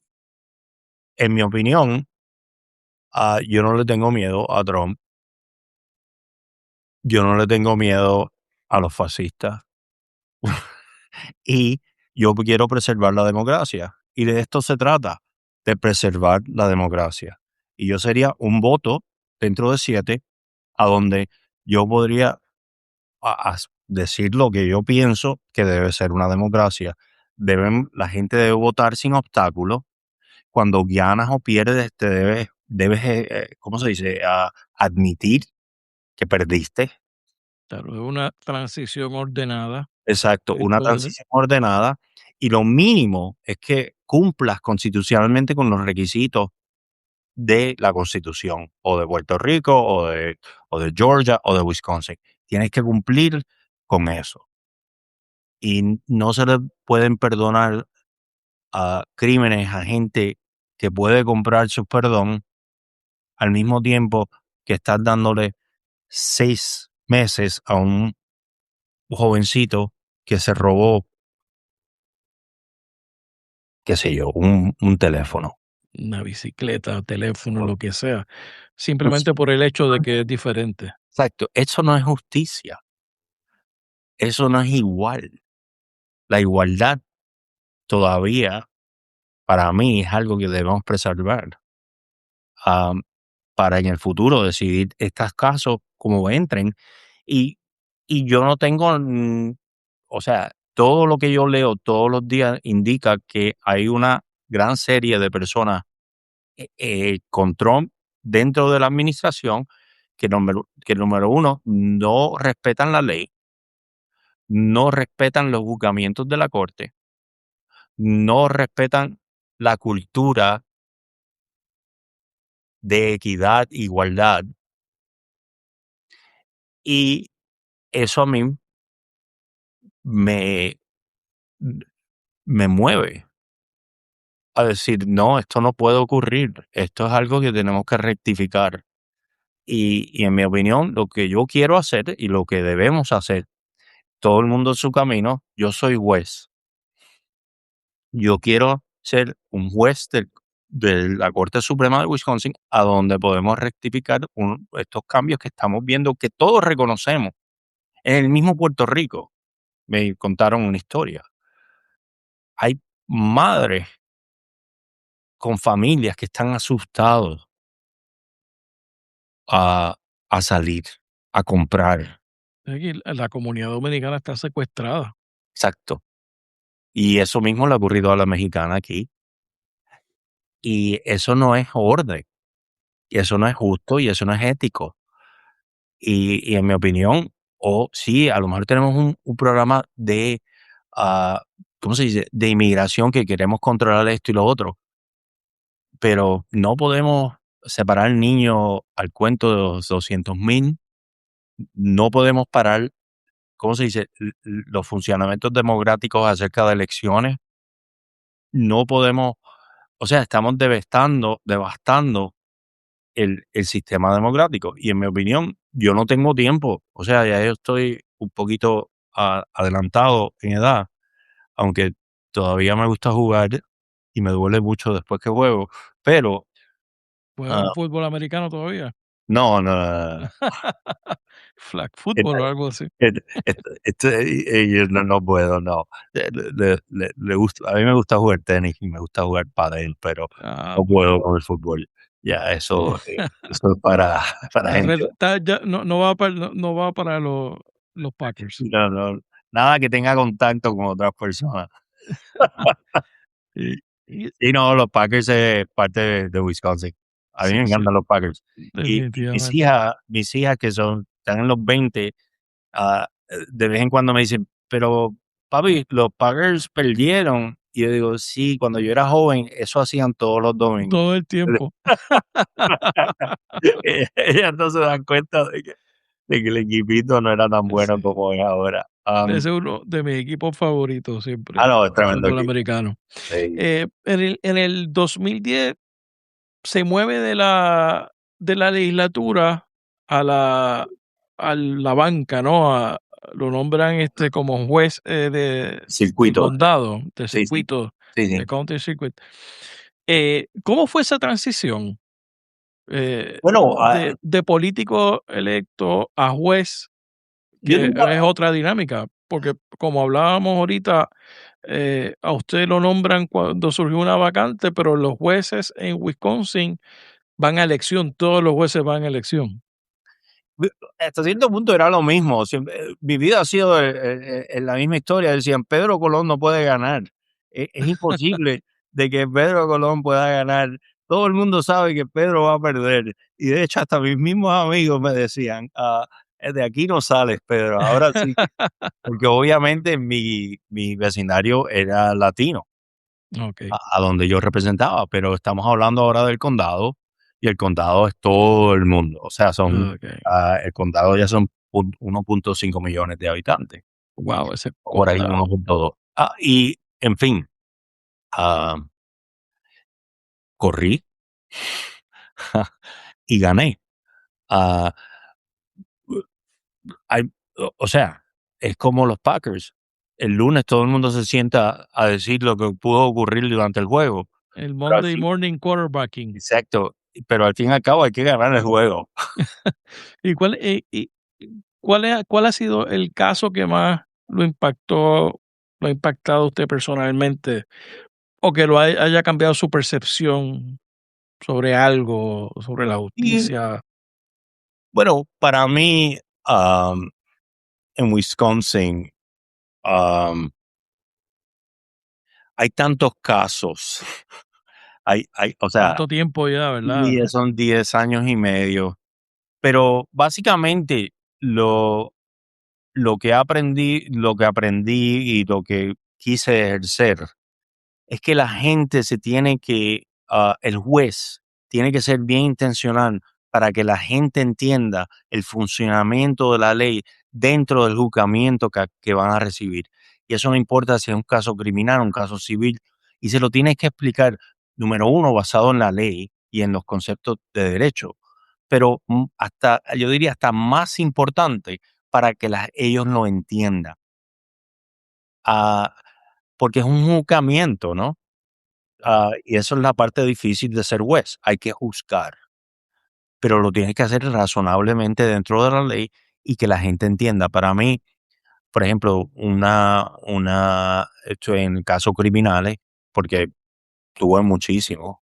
en mi opinión, yo no le tengo miedo a Trump, yo no le tengo miedo a los fascistas, y yo quiero preservar la democracia, y de esto se trata, de preservar la democracia. Y yo sería un voto dentro de 7 a donde yo podría decir lo que yo pienso que debe ser una democracia. La gente debe votar sin obstáculos. Cuando ganas o pierdes, debes ¿cómo se dice? Admitir que perdiste. Claro, es una transición ordenada. Exacto, una Esto de transición ordenada. Y lo mínimo es que cumplas constitucionalmente con los requisitos de la Constitución, o de Puerto Rico, o de Georgia, o de Wisconsin. Tienes que cumplir con eso. Y no se le pueden perdonar crímenes a gente que puede comprar su perdón, al mismo tiempo que estás dándole 6 meses a un jovencito que se robó, qué sé yo, un teléfono. una bicicleta, teléfono, Por- lo que sea, pues, simplemente por el hecho de que es diferente. exacto, eso no es justicia, eso no es igual. La igualdad todavía, para mí, es algo que debemos preservar. am, para en el futuro decidir estos casos como entren. Y, y yo no tengo, o sea, todo lo que yo leo todos los días indica que hay una gran serie de personas con Trump dentro de la administración que número uno, no respetan la ley, no respetan los juzgamientos de la corte, no respetan la cultura de equidad, igualdad, y eso a mí me, me mueve a decir, no, esto no puede ocurrir, esto es algo que tenemos que rectificar. Y en mi opinión, lo que yo quiero hacer y lo que debemos hacer, todo el mundo en su camino, yo soy juez. Yo quiero ser un juez de la Corte Suprema de Wisconsin, a donde podemos rectificar estos cambios que estamos viendo, que todos reconocemos. En el mismo Puerto Rico me contaron una historia. Hay madres con familias que están asustados a, a salir, a comprar. Aquí la comunidad dominicana está secuestrada. Exacto. Y eso mismo le ha ocurrido a la mexicana aquí. Y eso no es orden, y eso no es justo, y eso no es ético. Y en mi opinión, o sí, a lo mejor tenemos un programa de, ah, ¿cómo se dice?, de inmigración, que queremos controlar esto y lo otro, pero no podemos separar niños al cuento de los 200,000, no podemos parar, ¿cómo se dice?, los funcionamientos democráticos acerca de elecciones, no podemos, o sea, estamos devastando el sistema democrático. Y en mi opinión, yo no tengo tiempo, o sea, ya yo estoy un poquito adelantado en edad, aunque todavía me gusta jugar y me duele mucho después que juego, pero ¿Juega ah, un fútbol americano todavía? no, no, no, no. Flag Et- football o algo así. yo no puedo, no. Le gusta, a mí me gusta jugar tenis y me gusta jugar pádel, pero Ah, no pues. puedo con el fútbol. Ya, eso es para gente. Ya no va para los Packers. No, no, nada que tenga contacto con otras personas. Y Y y no, los Packers es parte de Wisconsin. A mí me sí, sí, encantan los Packers. Y definitivamente. mis hijas que están en los 20, de vez en cuando me dicen: "Pero papi, los Packers perdieron". Y yo digo: "Sí, cuando yo era joven, eso hacían todos los domingos". Todo el tiempo. Ellas no se dan cuenta de que el equipito no era tan bueno como es ahora. Um, Ese es uno de mis equipos favoritos siempre, no, es el tremendo fútbol equipo. americano. Sí. En el 2010 se mueve de la legislatura a la banca, ¿no? Lo nombran como juez de Circuito. condado, de Sí, sí. circuito, Sí, sí. de county circuit. ¿Cómo fue esa transición Bueno, de político electo a juez, yo que nunca, es otra dinámica? Porque como hablábamos ahorita, a usted lo nombran cuando surgió una vacante, pero los jueces en Wisconsin van a elección, todos los jueces van a elección. hasta cierto punto era lo mismo. Mi vida ha sido la misma historia. Decían, Pedro Colón no puede ganar. Es imposible de que Pedro Colón pueda ganar. Todo el mundo sabe que Pedro va a perder. Y de hecho, hasta mis mismos amigos me decían, de aquí no sales, Pedro. Ahora sí, porque obviamente mi vecindario era latino, Okey, a donde yo representaba, pero estamos hablando ahora del condado, y el condado es todo el mundo. O sea, okey. el condado ya son 1.5 millones de habitantes, Guau, ese o por ahí condado. 1.2. Y en fin, ah, corrí y gané. Ah, o sea, es como los Packers. El lunes todo el mundo se sienta a decir lo que pudo ocurrir durante el juego. El Pero al Monday fin, morning quarterbacking. exacto, pero al fin y al cabo hay que ganar el juego. ¿Y cuál ha sido el caso que más lo ha impactado a usted personalmente, o que lo haya cambiado su percepción sobre algo, sobre la Y justicia? bueno, para mí, en Wisconsin, am, hay tantos casos. O sea, Tanto tiempo ya, ¿verdad? y ya son 10 años y medio. Pero básicamente lo, lo que aprendí y lo que quise ejercer es que la gente se tiene que, el juez tiene que ser bien intencional para que la gente entienda el funcionamiento de la ley dentro del juzgamiento que van a recibir. Y eso no importa si es un caso criminal, un caso civil, y se lo tienes que explicar, número uno, basado en la ley y en los conceptos de derecho, pero hasta, yo diría, hasta más importante para que ellos lo entiendan. Ah, Porque es un juzgamiento, ¿no? Y eso es la parte difícil de ser juez. Hay que juzgar, pero lo tienes que hacer razonablemente dentro de la ley y que la gente entienda. Para mí, por ejemplo, esto en casos criminales, porque tuve muchísimo.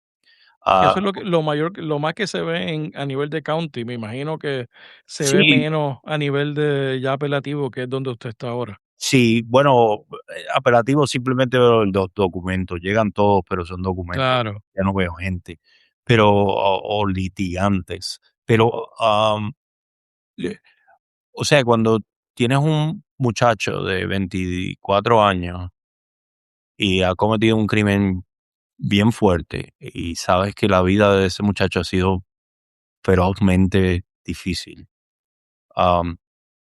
Eso Ah, es lo más que se ve a nivel de county. Me imagino que se ve sí, menos a nivel de ya apelativo, que es donde usted está ahora. sí, bueno, apelativo simplemente veo los documentos, llegan todos, pero son documentos. Claro. Ya no veo gente, pero, o litigantes. Pero, o sea, cuando tienes un muchacho de 24 años y ha cometido un crimen bien fuerte y sabes que la vida de ese muchacho ha sido ferozmente difícil, am,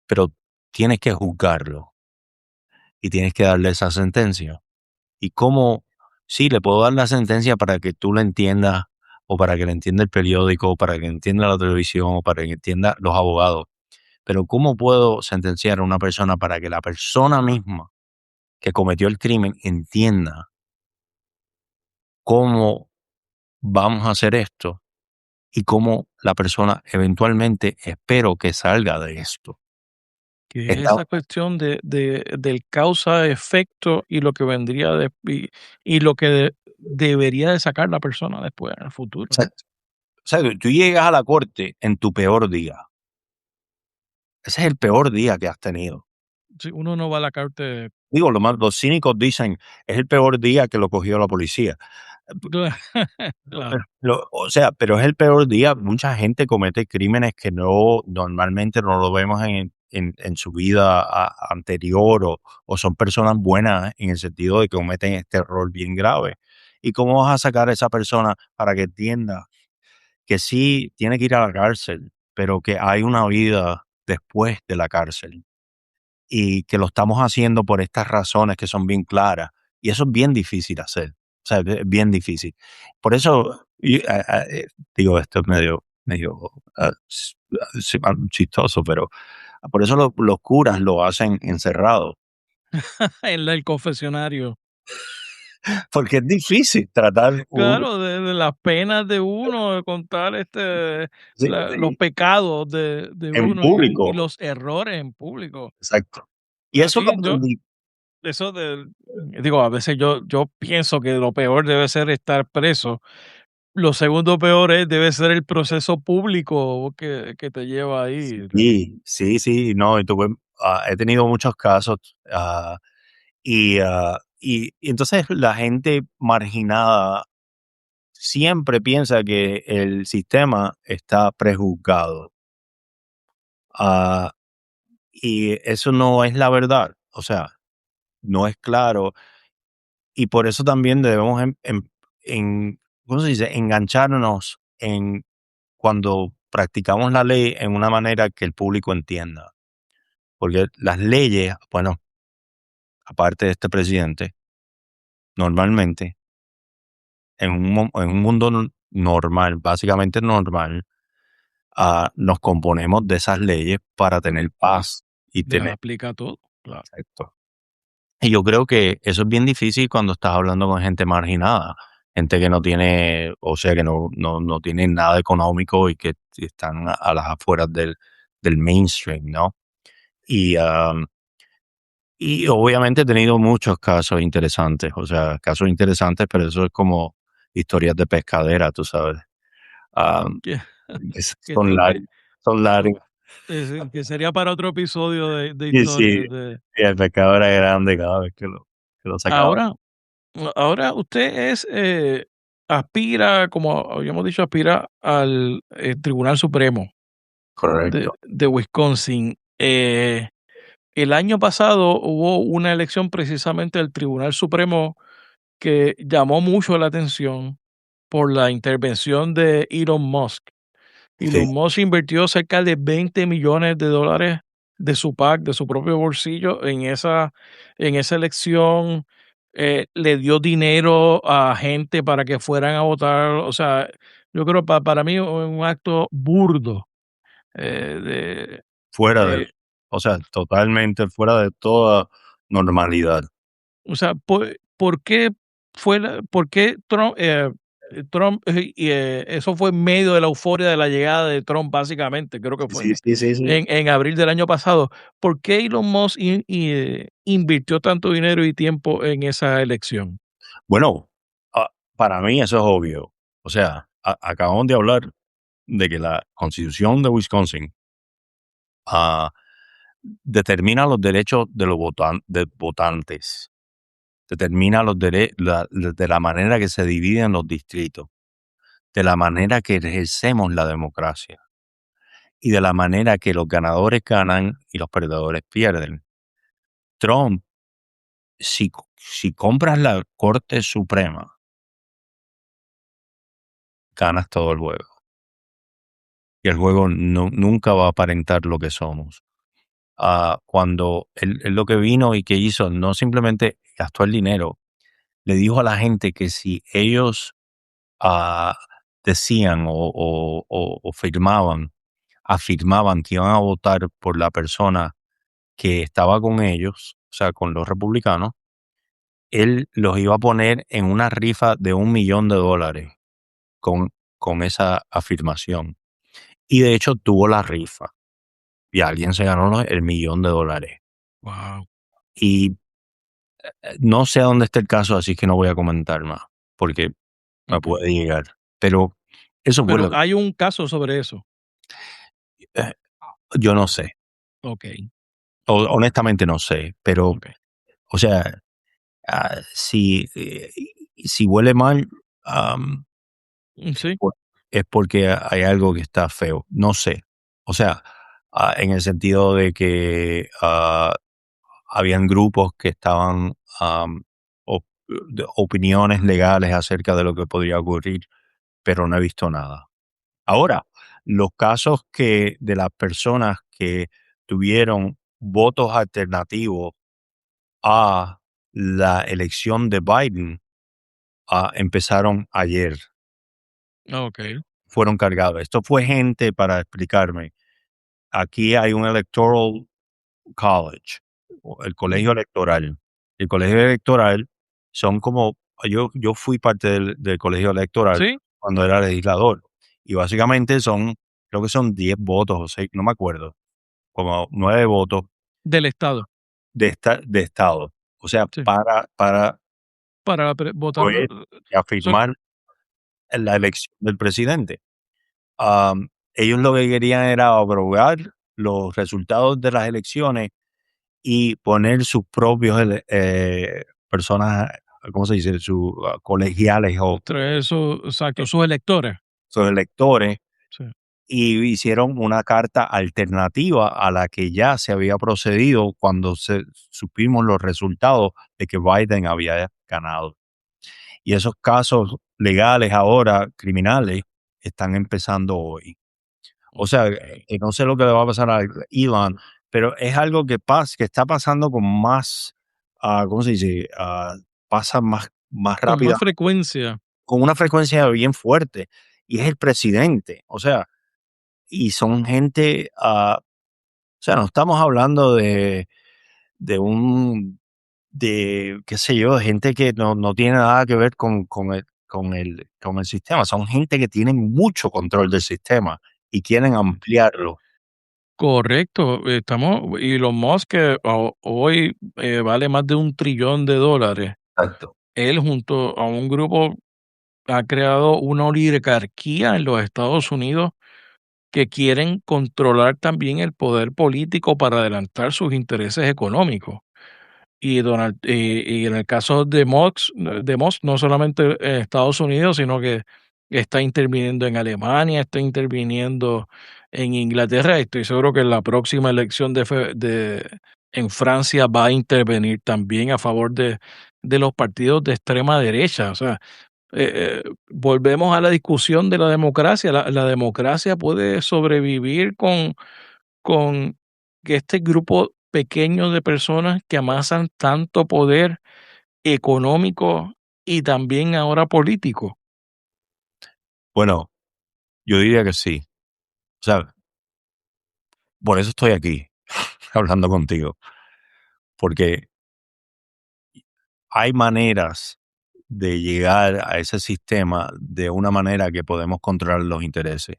pero tienes que juzgarlo y tienes que darle esa sentencia. Y cómo, sí, le puedo dar la sentencia para que tú la entiendas, o para que la entienda el periódico, o para que entienda la televisión, o para que entienda los abogados. Pero ¿cómo puedo sentenciar a una persona para que la persona misma que cometió el crimen entienda cómo vamos a hacer esto y cómo la persona eventualmente espero que salga de esto? Que es Está- esa cuestión del causa-efecto y lo que vendría y lo que debería de sacar la persona después, en el futuro. Exacto. O sea, que tú llegas a la corte en tu peor día. Ese es el peor día que has tenido. Si uno no va a la corte. Digo, los cínicos dicen, es el peor día que lo cogió la policía. Claro, O sea, pero es el peor día. Mucha gente comete crímenes que normalmente no lo vemos en su vida anterior, o son personas buenas en el sentido de que cometen este error bien grave. ¿Y cómo vas a sacar a esa persona para que entienda que sí tiene que ir a la cárcel, pero que hay una vida después de la cárcel? y que lo estamos haciendo por estas razones que son bien claras. Y eso es bien difícil hacer. O sea, es bien difícil. Por eso, digo, esto es medio chistoso, pero por eso los curas lo hacen encerrado. En el confesionario. Porque es difícil tratar Claro, de las penas de uno, de contar los pecados de en uno y público. los errores en público. Exacto. Y eso lo Así yo, aprendí. eso digo, a veces yo pienso que lo peor debe ser estar preso. Lo segundo peor debe ser el proceso público que te lleva ahí. Sí, no, he tenido muchos casos, y entonces la gente marginada siempre piensa que el sistema está prejuzgado, ah, y eso no es la verdad, o sea, no es claro, y por eso también debemos ¿cómo se dice? Engancharnos en cuando practicamos la ley en una manera que el público entienda. Porque las leyes, bueno, aparte de este presidente, normalmente, en un mundo normal, básicamente normal, nos componemos de esas leyes para tener paz y Les tener aplica todo, claro. esto. Y yo creo que eso es bien difícil cuando estás hablando con gente marginada, gente que no tiene, o sea, que no tiene nada económico y que están a las afueras del mainstream, ¿no? Y, y obviamente he tenido muchos casos interesantes, o sea, casos interesantes, pero eso es como historias de pescadera, tú sabes. Am, Que, que son esto largas, son so- largas. que sería para otro episodio de Y sí, historias de. y el pescado era grande cada vez que lo sacaba. Ahora, ahora usted aspira, como habíamos dicho, aspira al Tribunal Supremo Correcto. de Wisconsin. El año pasado hubo una elección precisamente del Tribunal Supremo que llamó mucho la atención por la intervención de Elon Musk. Sí, Elon Musk invirtió cerca de $20 millones de su PAC, de su propio bolsillo, en esa elección. Le dio dinero a gente para que fueran a votar. O sea, yo creo para mí un acto burdo. eh, fuera de, de, eh, o sea, totalmente fuera de toda normalidad. o sea, ¿por qué por qué Trump, eso fue en medio de la euforia de la llegada de Trump, básicamente, creo que fue Sí. en abril del año pasado? ¿Por qué Elon Musk invirtió tanto dinero y tiempo en esa elección? Bueno, para mí eso es obvio. O sea, acabamos de hablar de que la Constitución de Wisconsin ah, determina los derechos de los votantes, determina de la manera que se dividen los distritos, de la manera que ejercemos la democracia y de la manera que los ganadores ganan y los perdedores pierden. Trump, si compras la Corte Suprema, ganas todo el juego. Y el juego nunca va a aparentar lo que somos. Cuando él lo que vino y que hizo, no simplemente gastó el dinero, le dijo a la gente que si ellos ah, decían o afirmaban que iban a votar por la persona que estaba con ellos, o sea, con los republicanos, él los iba a poner en una rifa de $1 millón con, con esa afirmación. Y de hecho tuvo la rifa y alguien se ganó el $1 millón. Wow. Y no sé a dónde está el caso, así que no voy a comentar más, porque me puede llegar. Pero eso fue Pero hay un caso sobre eso. eh, yo no sé. Ok, Honestamente no sé, pero, ok. o sea, si huele mal, am, Sí, por- es porque hay algo que está feo. No sé. O sea, en el sentido de que habían grupos que estaban op- de opiniones legales acerca de lo que podría ocurrir, pero no he visto nada. Ahora, los casos de las personas que tuvieron votos alternativos a la elección de Biden empezaron ayer. Ok. Fueron cargados. Esto fue gente, para explicarme. Aquí hay un electoral college, o el colegio electoral. El colegio electoral son como, yo fui parte del colegio electoral Sí, cuando era legislador. Y básicamente creo que son 10 votos o 6, no me acuerdo, como 9 votos del Estado. de estado. O sea, Sí. para Para votar. poder Son afirmar la elección del presidente. Ellos lo que querían era aprobar los resultados de las elecciones y poner sus propios personas, ¿cómo se dice? Sus colegiales o traer eso, exacto, sus electores. sus electores, Sí. y hicieron una carta alternativa a la que ya se había procedido cuando supimos los resultados de que Biden había ganado. Y esos casos legales ahora, criminales, están empezando hoy. O sea, que no sé lo que le va a pasar a Elon, pero es algo que está pasando con más, ¿cómo se dice? Pasa más Con rápida, más frecuencia. con una frecuencia bien fuerte, y es el presidente. O sea, y son gente, o sea, no estamos hablando de qué sé yo, de gente que no tiene nada que ver con el sistema. Son gente que tienen mucho control del sistema y quieren ampliarlo. Correcto. Elon Musk, que hoy vale más de $1 trillón. Exacto. Él, junto a un grupo, ha creado una oligarquía en los Estados Unidos que quieren controlar también el poder político para adelantar sus intereses económicos. Y en el caso de Musk, no solamente en Estados Unidos, sino que está interviniendo en Alemania, está interviniendo en Inglaterra. Estoy seguro que en la próxima elección en Francia va a intervenir también a favor de los partidos de extrema derecha. O sea, volvemos a la discusión de la democracia. La democracia puede sobrevivir con que este grupo pequeño de personas que amasan tanto poder económico y también ahora político. Bueno, yo diría que sí. O sea, por eso estoy aquí hablando contigo, porque hay maneras de llegar a ese sistema de una manera que podemos controlar los intereses.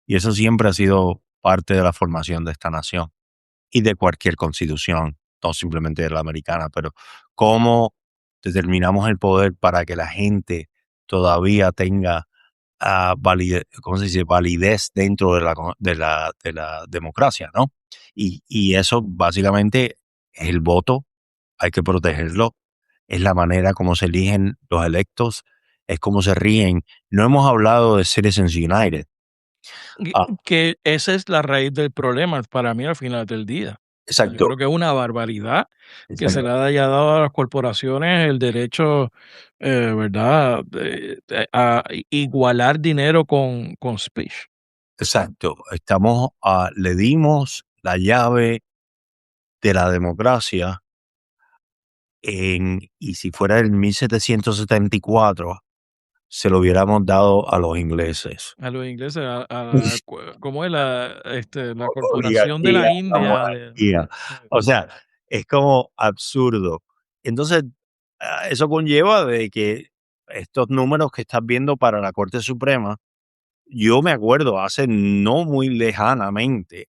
Y eso siempre ha sido parte de la formación de esta nación y de cualquier constitución, no simplemente de la americana, pero cómo determinamos el poder para que la gente todavía tenga ¿cómo se dice? Validez dentro de la democracia, ¿no? Y eso básicamente es el voto, hay que protegerlo, es la manera como se eligen los electos, es como se ríen. No hemos hablado de Citizens United. Y Ah, que esa es la raíz del problema para mí al final del día. Yo exacto, creo que es una barbaridad que se exacto, le haya dado a las corporaciones el derecho, ¿verdad?, a igualar dinero con speech. exacto. Le dimos la llave de la democracia y si fuera en 1774, se lo hubiéramos dado a los ingleses. A los ingleses, ¿cómo es la corporación de la Oligarquía, la India? monarquía. O sea, es como absurdo. Entonces, eso conlleva de que estos números que estás viendo para la Corte Suprema, yo me acuerdo hace no muy lejanamente,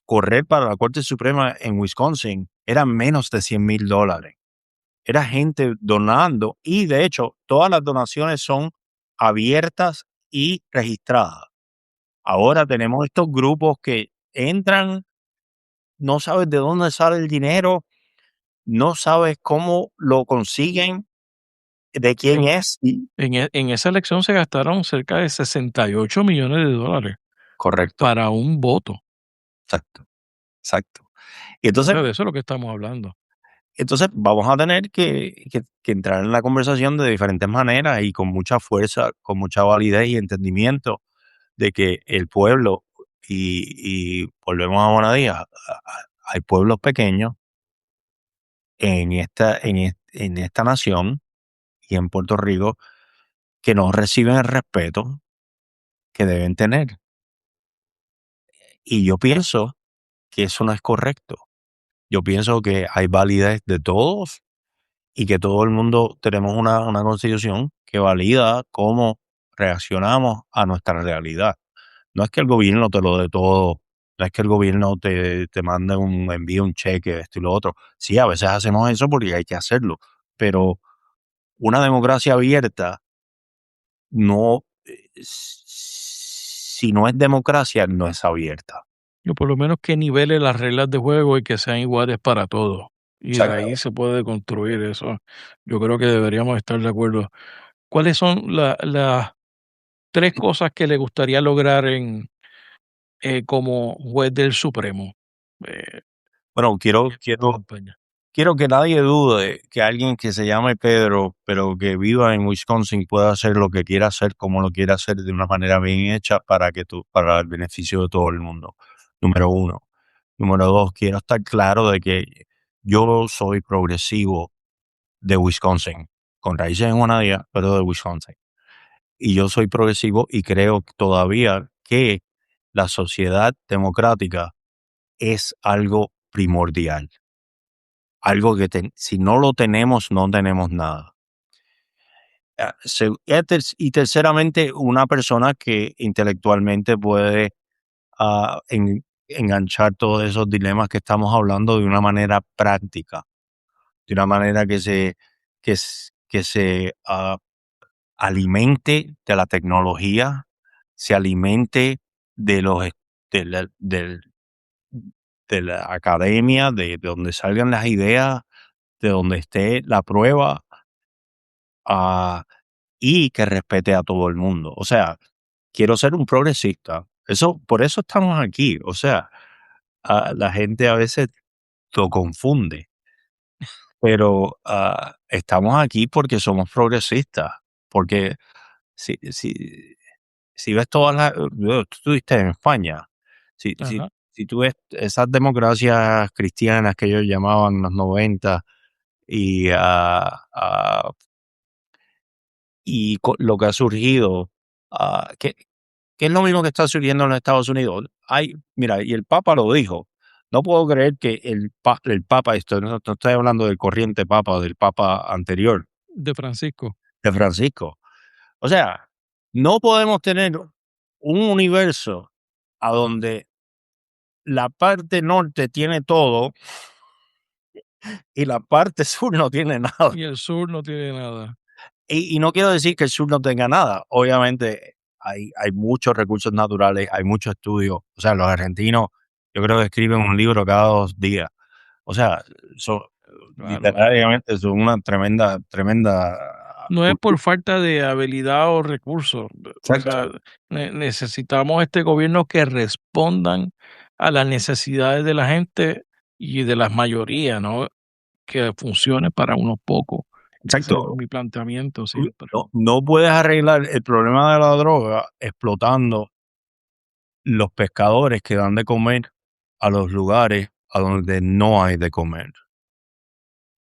correr para la Corte Suprema en Wisconsin era menos de $100,000. Era gente donando y de hecho todas las donaciones son abiertas y registradas. Ahora tenemos estos grupos que entran, no sabes de dónde sale el dinero, no sabes cómo lo consiguen, de quién En, es. en esa elección se gastaron cerca de $68 millones Correcto, para un voto. exacto, exacto. Y Entonces, de eso es lo que estamos hablando. entonces vamos a tener que entrar en la conversación de diferentes maneras y con mucha fuerza, con mucha validez y entendimiento de que el pueblo, y volvemos a Bonadía, hay pueblos pequeños en esta nación y en Puerto Rico que no reciben el respeto que deben tener. Y yo pienso que eso no es correcto. Yo pienso que hay validez de todos y que todo el mundo tenemos una constitución que valida cómo reaccionamos a nuestra realidad. No es que el gobierno te lo dé todo, no es que el gobierno te mande envíe un cheque, esto y lo otro. Sí, a veces hacemos eso porque hay que hacerlo, pero una democracia abierta no, si no es democracia, no es abierta. O por lo menos que nivele las reglas de juego y que sean iguales para todos. Y de ahí se puede construir eso. Yo creo que deberíamos estar de acuerdo. ¿Cuáles son las 3 cosas que le gustaría lograr como juez del Supremo? Bueno, quiero Campaña. Quiero que nadie dude que alguien que se llame Pedro, pero que viva en Wisconsin, pueda hacer lo que quiera hacer, como lo quiera hacer, de una manera bien hecha para el beneficio de todo el mundo. Número 1. Número 2, quiero estar claro de que yo soy progresivo de Wisconsin, con raíces en Juanadía, pero de Wisconsin. Y yo soy progresivo y creo todavía que la sociedad democrática es algo primordial. Algo que si no lo tenemos, no tenemos nada. Y terceramente, una persona que intelectualmente puede enganchar todos esos dilemas que estamos hablando de una manera práctica, de una manera que se alimente de la tecnología, se alimente de los de de la academia, de donde salgan las ideas, de donde esté la prueba, y que respete a todo el mundo. O sea, quiero ser un progresista. Por eso estamos aquí. O sea, la gente a veces lo confunde, pero estamos aquí porque somos progresistas. Porque si, si, si ves todas tú estuviste en España, si, si, Ajá. si tú ves esas democracias cristianas que ellos llamaban en los 90 y lo que ha surgido, que es lo mismo que está surgiendo en los Estados Unidos. Mira, y el Papa lo dijo. No puedo creer que el Papa, esto no estoy hablando del corriente Papa, del Papa anterior, De Francisco. de Francisco. O sea, no podemos tener un universo a donde la parte norte tiene todo y la parte sur no tiene nada. Y el sur no tiene nada. Y no quiero decir que el sur no tenga nada. Obviamente hay muchos recursos naturales, hay muchos estudios. O sea, los argentinos, yo creo que escriben un libro cada 2 días. O sea, son, Claro. literariamente son una tremenda No es por cultura. falta de habilidad o recursos. O sea, necesitamos este gobierno que respondan a las necesidades de la gente y de las mayorías, ¿no? Que funcione para unos pocos. Ese es Exacto. mi planteamiento siempre. No puedes arreglar el problema de la droga explotando los pescadores que dan de comer a los lugares a donde no hay de comer,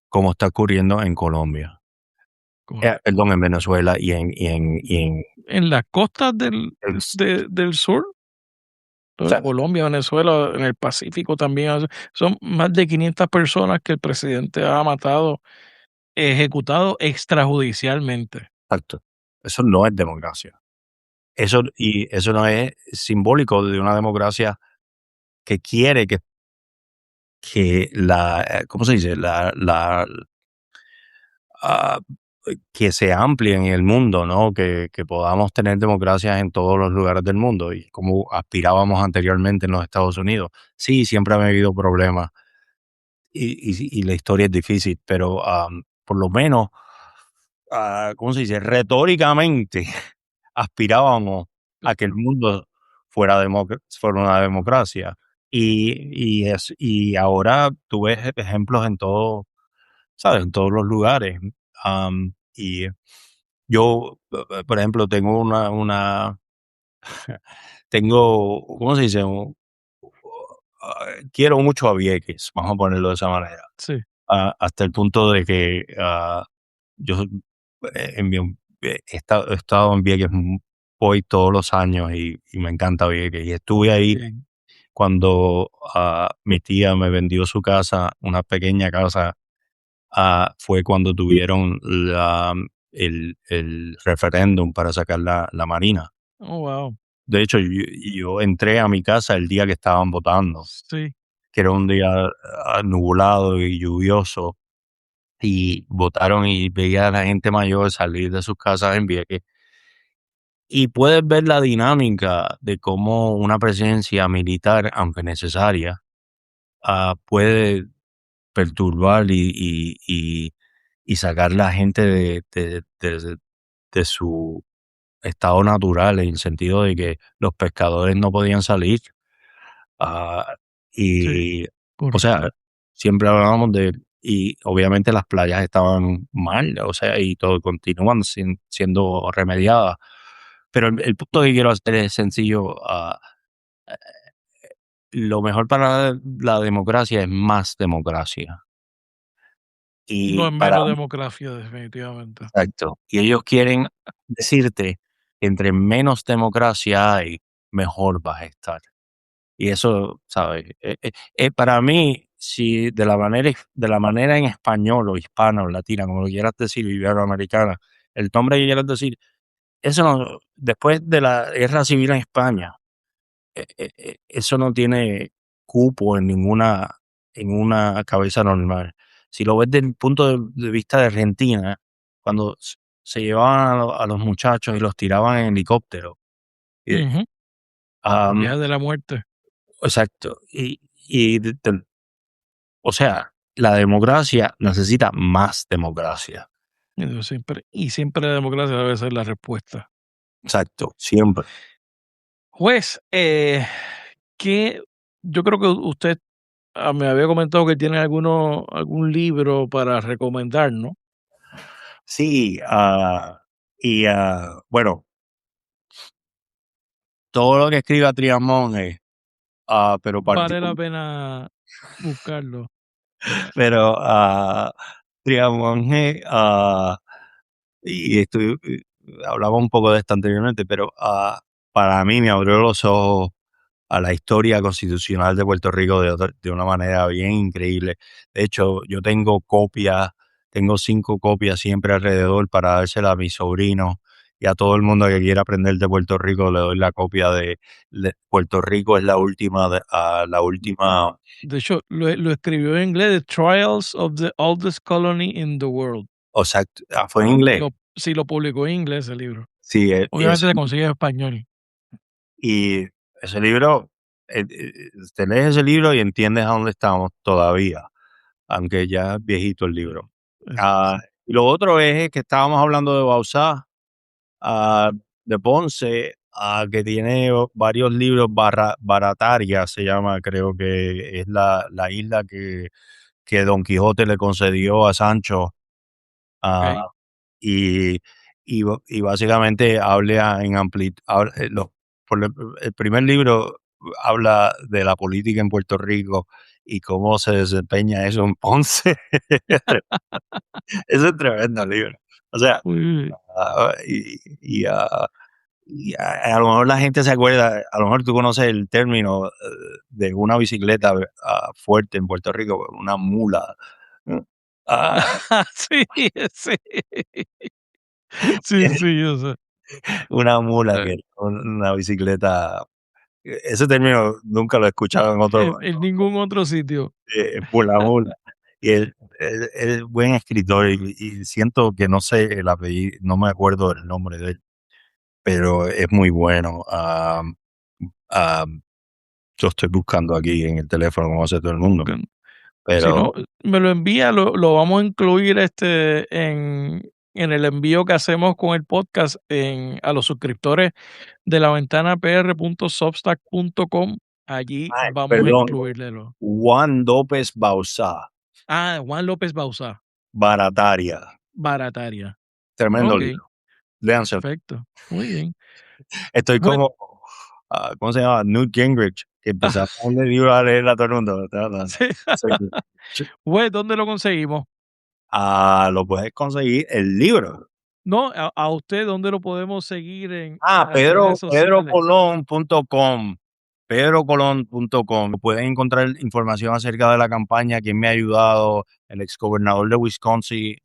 como está ocurriendo en Colombia. Correcto. Perdón, en Venezuela y en En las costas del sur, sea, Colombia, Venezuela, en el Pacífico también, son más de 500 personas que el presidente ha matado, ejecutado extrajudicialmente. exacto. Eso no es democracia. Eso no es simbólico de una democracia que quiere que ¿cómo se dice? Ah, que se amplíe en el mundo, ¿no? Que podamos tener democracias en todos los lugares del mundo y como aspirábamos anteriormente en los Estados Unidos. Sí, siempre han habido problemas y la historia es difícil, pero por lo menos, ¿cómo se dice? Retóricamente aspirábamos a que el mundo fuera una democracia. Y ahora tú ves ejemplos en todo, ¿sabes? En todos los lugares. Y yo, por ejemplo, tengo tengo, ¿cómo se dice? quiero mucho a Vieques, vamos a ponerlo de esa manera. Sí. Hasta el punto de que yo he estado en Vieques, voy todos los años y me encanta Vieques. Y estuve ahí Bien. cuando mi tía me vendió su casa, una pequeña casa. Fue cuando tuvieron el referéndum para sacar la Marina. Oh, wow. De hecho, yo entré a mi casa el día que estaban votando, Sí. que era un día nublado y lluvioso, y votaron y veía a la gente mayor salir de sus casas en Vieques. Y puedes ver la dinámica de cómo una presencia militar, aunque necesaria, puede perturbar y sacar la gente de su estado natural, en el sentido de que los pescadores no podían salir. Y, o sea, siempre hablábamos y obviamente las playas estaban mal, o sea, y todo continúan siendo remediadas. Pero el punto que quiero hacer es sencillo. Lo mejor para la democracia es más democracia. No Y es para menos democracia, definitivamente. Exacto. Y ellos quieren decirte que entre menos democracia hay, mejor vas a estar. Y eso, ¿sabes? Para mí, si de la manera en español o hispana o latina, como lo quieras decir, iberoamericana, el nombre que quieras decir, eso no, después de la guerra civil en España, eso no tiene cupo en una cabeza normal. Si lo ves desde el punto de vista de Argentina, cuando se llevaban a los muchachos y los tiraban en helicóptero. Ujú. am, Viaje de la muerte. exacto. O sea, la democracia necesita más democracia. Y siempre la democracia debe ser la respuesta. Exacto, siempre. Juez, que yo creo que usted me había comentado que tiene algún libro para recomendar, ¿no? Sí, bueno, todo lo que escriba Trian Monge, pero Vale la pena buscarlo. pero Trian Monge, y hablaba un poco de esto anteriormente, pero para mí me abrió los ojos a la historia constitucional de Puerto Rico de una manera bien increíble. De hecho, yo tengo 5 copias siempre alrededor para dárselas a mis sobrinos y a todo el mundo que quiera aprender de Puerto Rico. Le doy la copia de Puerto Rico es la última, la última. De hecho, lo escribió en inglés, The Trials of the Oldest Colony in the World. O sea, fue en inglés. Sí, lo publicó en inglés el libro. Sí, Obviamente se consigue en español. y ese libro, te lees ese libro y entiendes a dónde estamos todavía, aunque ya es viejito el libro. Y lo otro es que estábamos hablando de Bauzá, de Ponce, que tiene varios libros. Barataria se llama, creo que es la isla que Don Quijote le concedió a Sancho. Ok. Y, y básicamente habla en amplitud. El primer libro habla de la política en Puerto Rico y cómo se desempeña eso en Ponce. Ese es tremendo libro. O sea, Uy, a lo mejor la gente se acuerda, a lo mejor tú conoces el término de una bicicleta fuerte en Puerto Rico, una mula. Ah, sí, sí. Sí, sí, yo sé. una mula, que es una bicicleta. Ese término nunca lo he escuchado en otro, En ningún otro sitio. mula. Y él es buen escritor y siento que no sé el apellido, no me acuerdo el nombre de él, pero es muy bueno. Yo estoy buscando aquí en el teléfono como hace todo el mundo, Ok. Si pero no, me lo envía, lo vamos a incluir en el envío que hacemos con el podcast a los suscriptores de laventanapr.substack.com. Allí vamos a perdón, incluirlo. Juan López Bauzá, Juan López Bauzá, Barataria, Barataria. tremendo Ok, libro, léanselo. perfecto. Muy bien. Estoy Bueno, como, ¿cómo se llama? Newt Gingrich, que empezamos un libro a leer a todo el mundo. Sí. Güey, ¿dónde lo conseguimos? Lo puedes conseguir el libro. No, a usted, ¿dónde lo podemos seguir en las redes sociales? pedrocolon.com. pedrocolon.com. Pueden encontrar información acerca de la campaña, quién me ha ayudado. El exgobernador de Wisconsin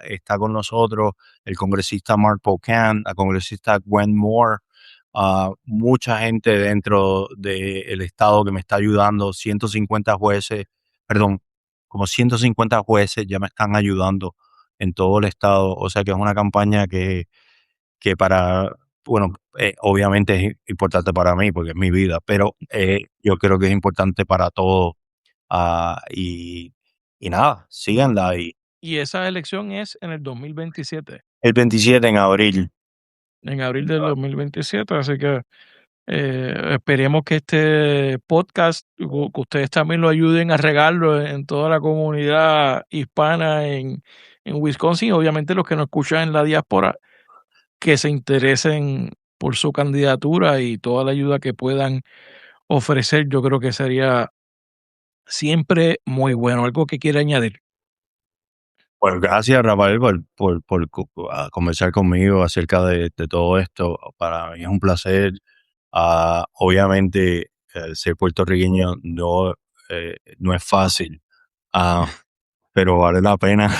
está con nosotros, el congresista Mark Pocan, la congresista Gwen Moore, mucha gente dentro del estado que me está ayudando, 150 jueces ya me están ayudando en todo el estado. O sea que es una campaña que obviamente es importante para mí porque es mi vida, pero yo creo que es importante para todos. Y nada, síganla ahí. Y esa elección es en el 2027. El 27 en abril. En abril del 2027, así que esperemos que este podcast, que ustedes también lo ayuden a regarlo en toda la comunidad hispana en Wisconsin. Obviamente los que nos escuchan en la diáspora, que se interesen por su candidatura y toda la ayuda que puedan ofrecer, yo creo que sería siempre muy bueno. ¿Algo que quiera añadir? Pues gracias, Rafael, por conversar conmigo acerca de todo esto. Para mí es un placer. Obviamente, ser puertorriqueño no es fácil, pero vale la pena.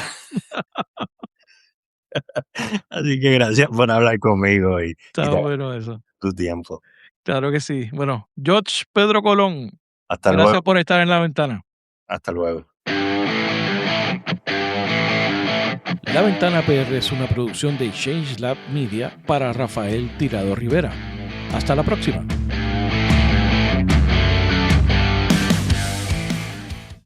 Así que gracias por hablar conmigo y Está bueno eso. tu tiempo. Claro que sí. Bueno, George Pedro Colón, Hasta gracias luego. por estar en La Ventana. Hasta luego. La Ventana PR es una producción de Change Lab Media para Rafael Tirado Rivera. Hasta la próxima.